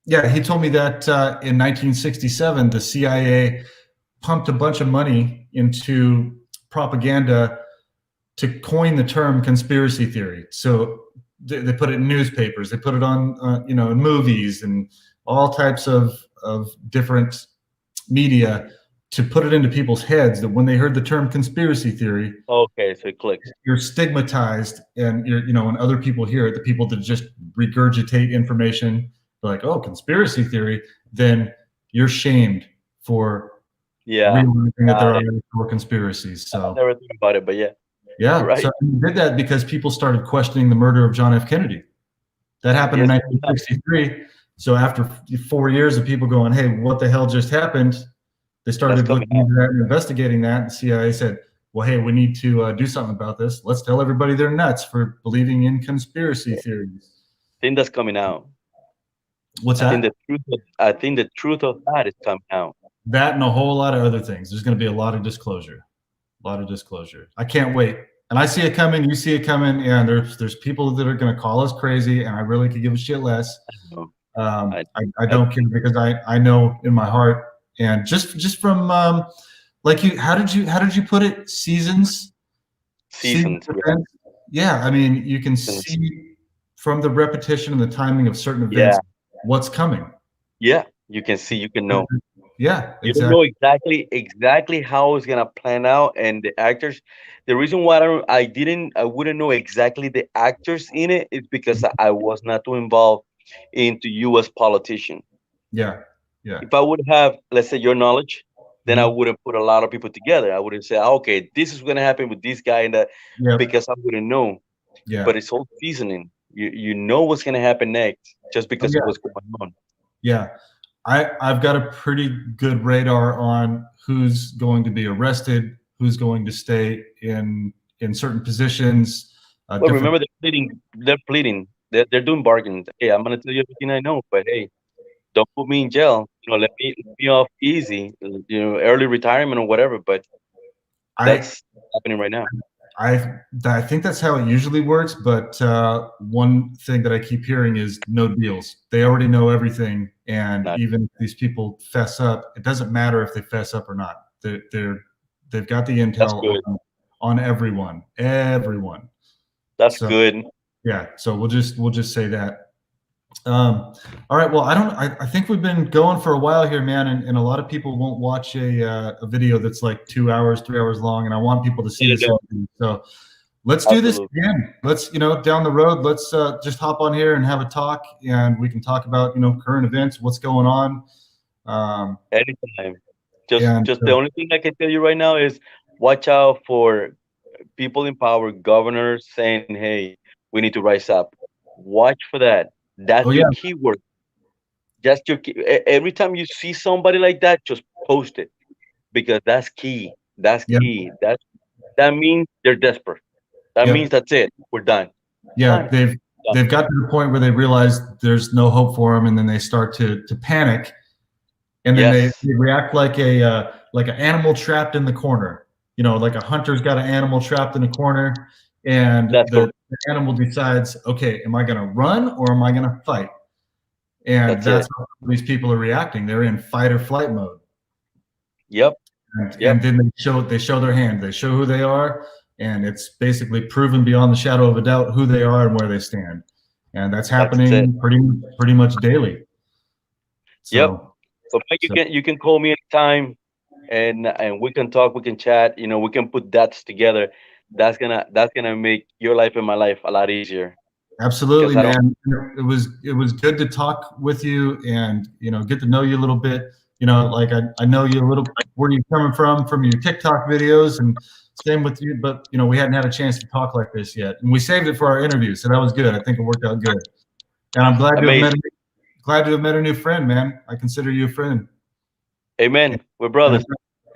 Yeah, he told me that in 1967, the CIA pumped a bunch of money into propaganda to coin the term conspiracy theory. So they put it in newspapers, they put it on, in movies and all types of different media to put it into people's heads that when they heard the term conspiracy theory, okay, so it clicks. You're stigmatized, and when other people hear it, the people that just regurgitate information, like, oh, conspiracy theory, then you're shamed for realizing that there are more conspiracies. So I never think about it, but yeah. Right. So he did that because people started questioning the murder of John F. Kennedy. That happened in 1963. So after 4 years of people going, hey, what the hell just happened? They started looking into that and investigating that. And the CIA said, well, hey, we need to do something about this. Let's tell everybody they're nuts for believing in conspiracy theories. I think that's coming out. What's that? I think the truth of that is coming out. That and a whole lot of other things. There's going to be a lot of disclosure. I can't wait. And I see it coming. You see it coming. And there's people that are going to call us crazy. And I really could give a shit less. I don't care because I know in my heart. And just from like how did you put it? Seasons. Yeah. I mean, you can see from the repetition and the timing of certain events what's coming. Yeah, you can see, you can know. Yeah, exactly. You don't know exactly how it's gonna plan out, and the actors. The reason why I wouldn't know exactly the actors in it is because I was not too involved into U.S. politician. Yeah. If I would have, let's say, your knowledge, then I wouldn't put a lot of people together. I wouldn't say, okay, this is gonna happen with this guy and that, because I wouldn't know. Yeah. But it's all seasoning. You know what's gonna happen next just because of what's going on. Yeah. I've got a pretty good radar on who's going to be arrested, who's going to stay in certain positions. Well, remember, they're pleading. They're doing bargains. Hey, I'm gonna tell you everything I know, but hey, don't put me in jail. Let me off easy. Early retirement or whatever. But that's happening right now. I think that's how it usually works, but one thing that I keep hearing is no deals. They already know everything, and even if these people fess up, it doesn't matter if they fess up or not. They've got the intel on everyone. That's good. Yeah, so we'll just say that. All right. Well, I think we've been going for a while here, man, and a lot of people won't watch a video that's like 2 hours, 3 hours long, and I want people to see this. So let's do this again. Let's, down the road, let's just hop on here and have a talk, and we can talk about, current events, what's going on. Anytime. Just the only thing I can tell you right now is watch out for people in power, governors saying, hey, we need to rise up. Watch for that. That's your keyword. Just every time you see somebody like that, just post it, because that's key. That's key. That means they're desperate. That means that's it. We're done. Yeah, they've got to the point where they realize there's no hope for them, and then they start to panic, and then they react like an animal trapped in the corner. Like a hunter's got an animal trapped in a corner, and the animal decides, okay, am I going to run or am I going to fight? And that's how these people are reacting. They're in fight or flight mode. Yep. And then they show their hand. They show who they are, and it's basically proven beyond the shadow of a doubt who they are and where they stand. And that's happening pretty much daily. So, So Mike, you can call me anytime, and we can talk, we can chat. We can put dots together. that's gonna make your life and my life a lot easier. Absolutely, Because I don't. man. It was good to talk with you and get to know you a little bit. Like I know you a little where you're coming from your TikTok videos, and same with you. But we hadn't had a chance to talk like this yet, and we saved it for our interview, so that was good. I think it worked out good, and I'm Amazing. glad to have met a new friend, man. I consider you a friend Amen. We're and brothers.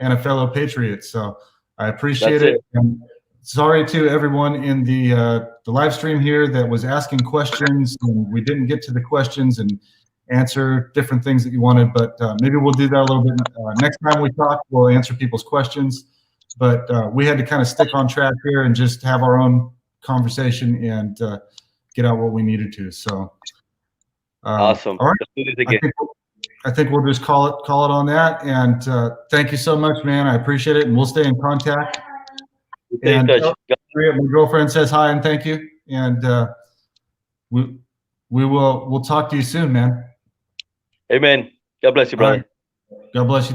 a fellow patriot. So I appreciate That's it. it. And sorry to everyone in the live stream here that was asking questions, and we didn't get to the questions and answer different things that you wanted, but maybe we'll do that a little bit next time we talk. We'll answer people's questions, but we had to kind of stick on track here and just have our own conversation and get out what we needed to. So Awesome. all right. Let's do this again. I think we'll just call it on that. And thank you so much, man. I appreciate it, and we'll stay in contact. Stay in touch. My girlfriend says hi and thank you. And we'll talk to you soon, man. Amen. God bless you, brother. Right. God bless you.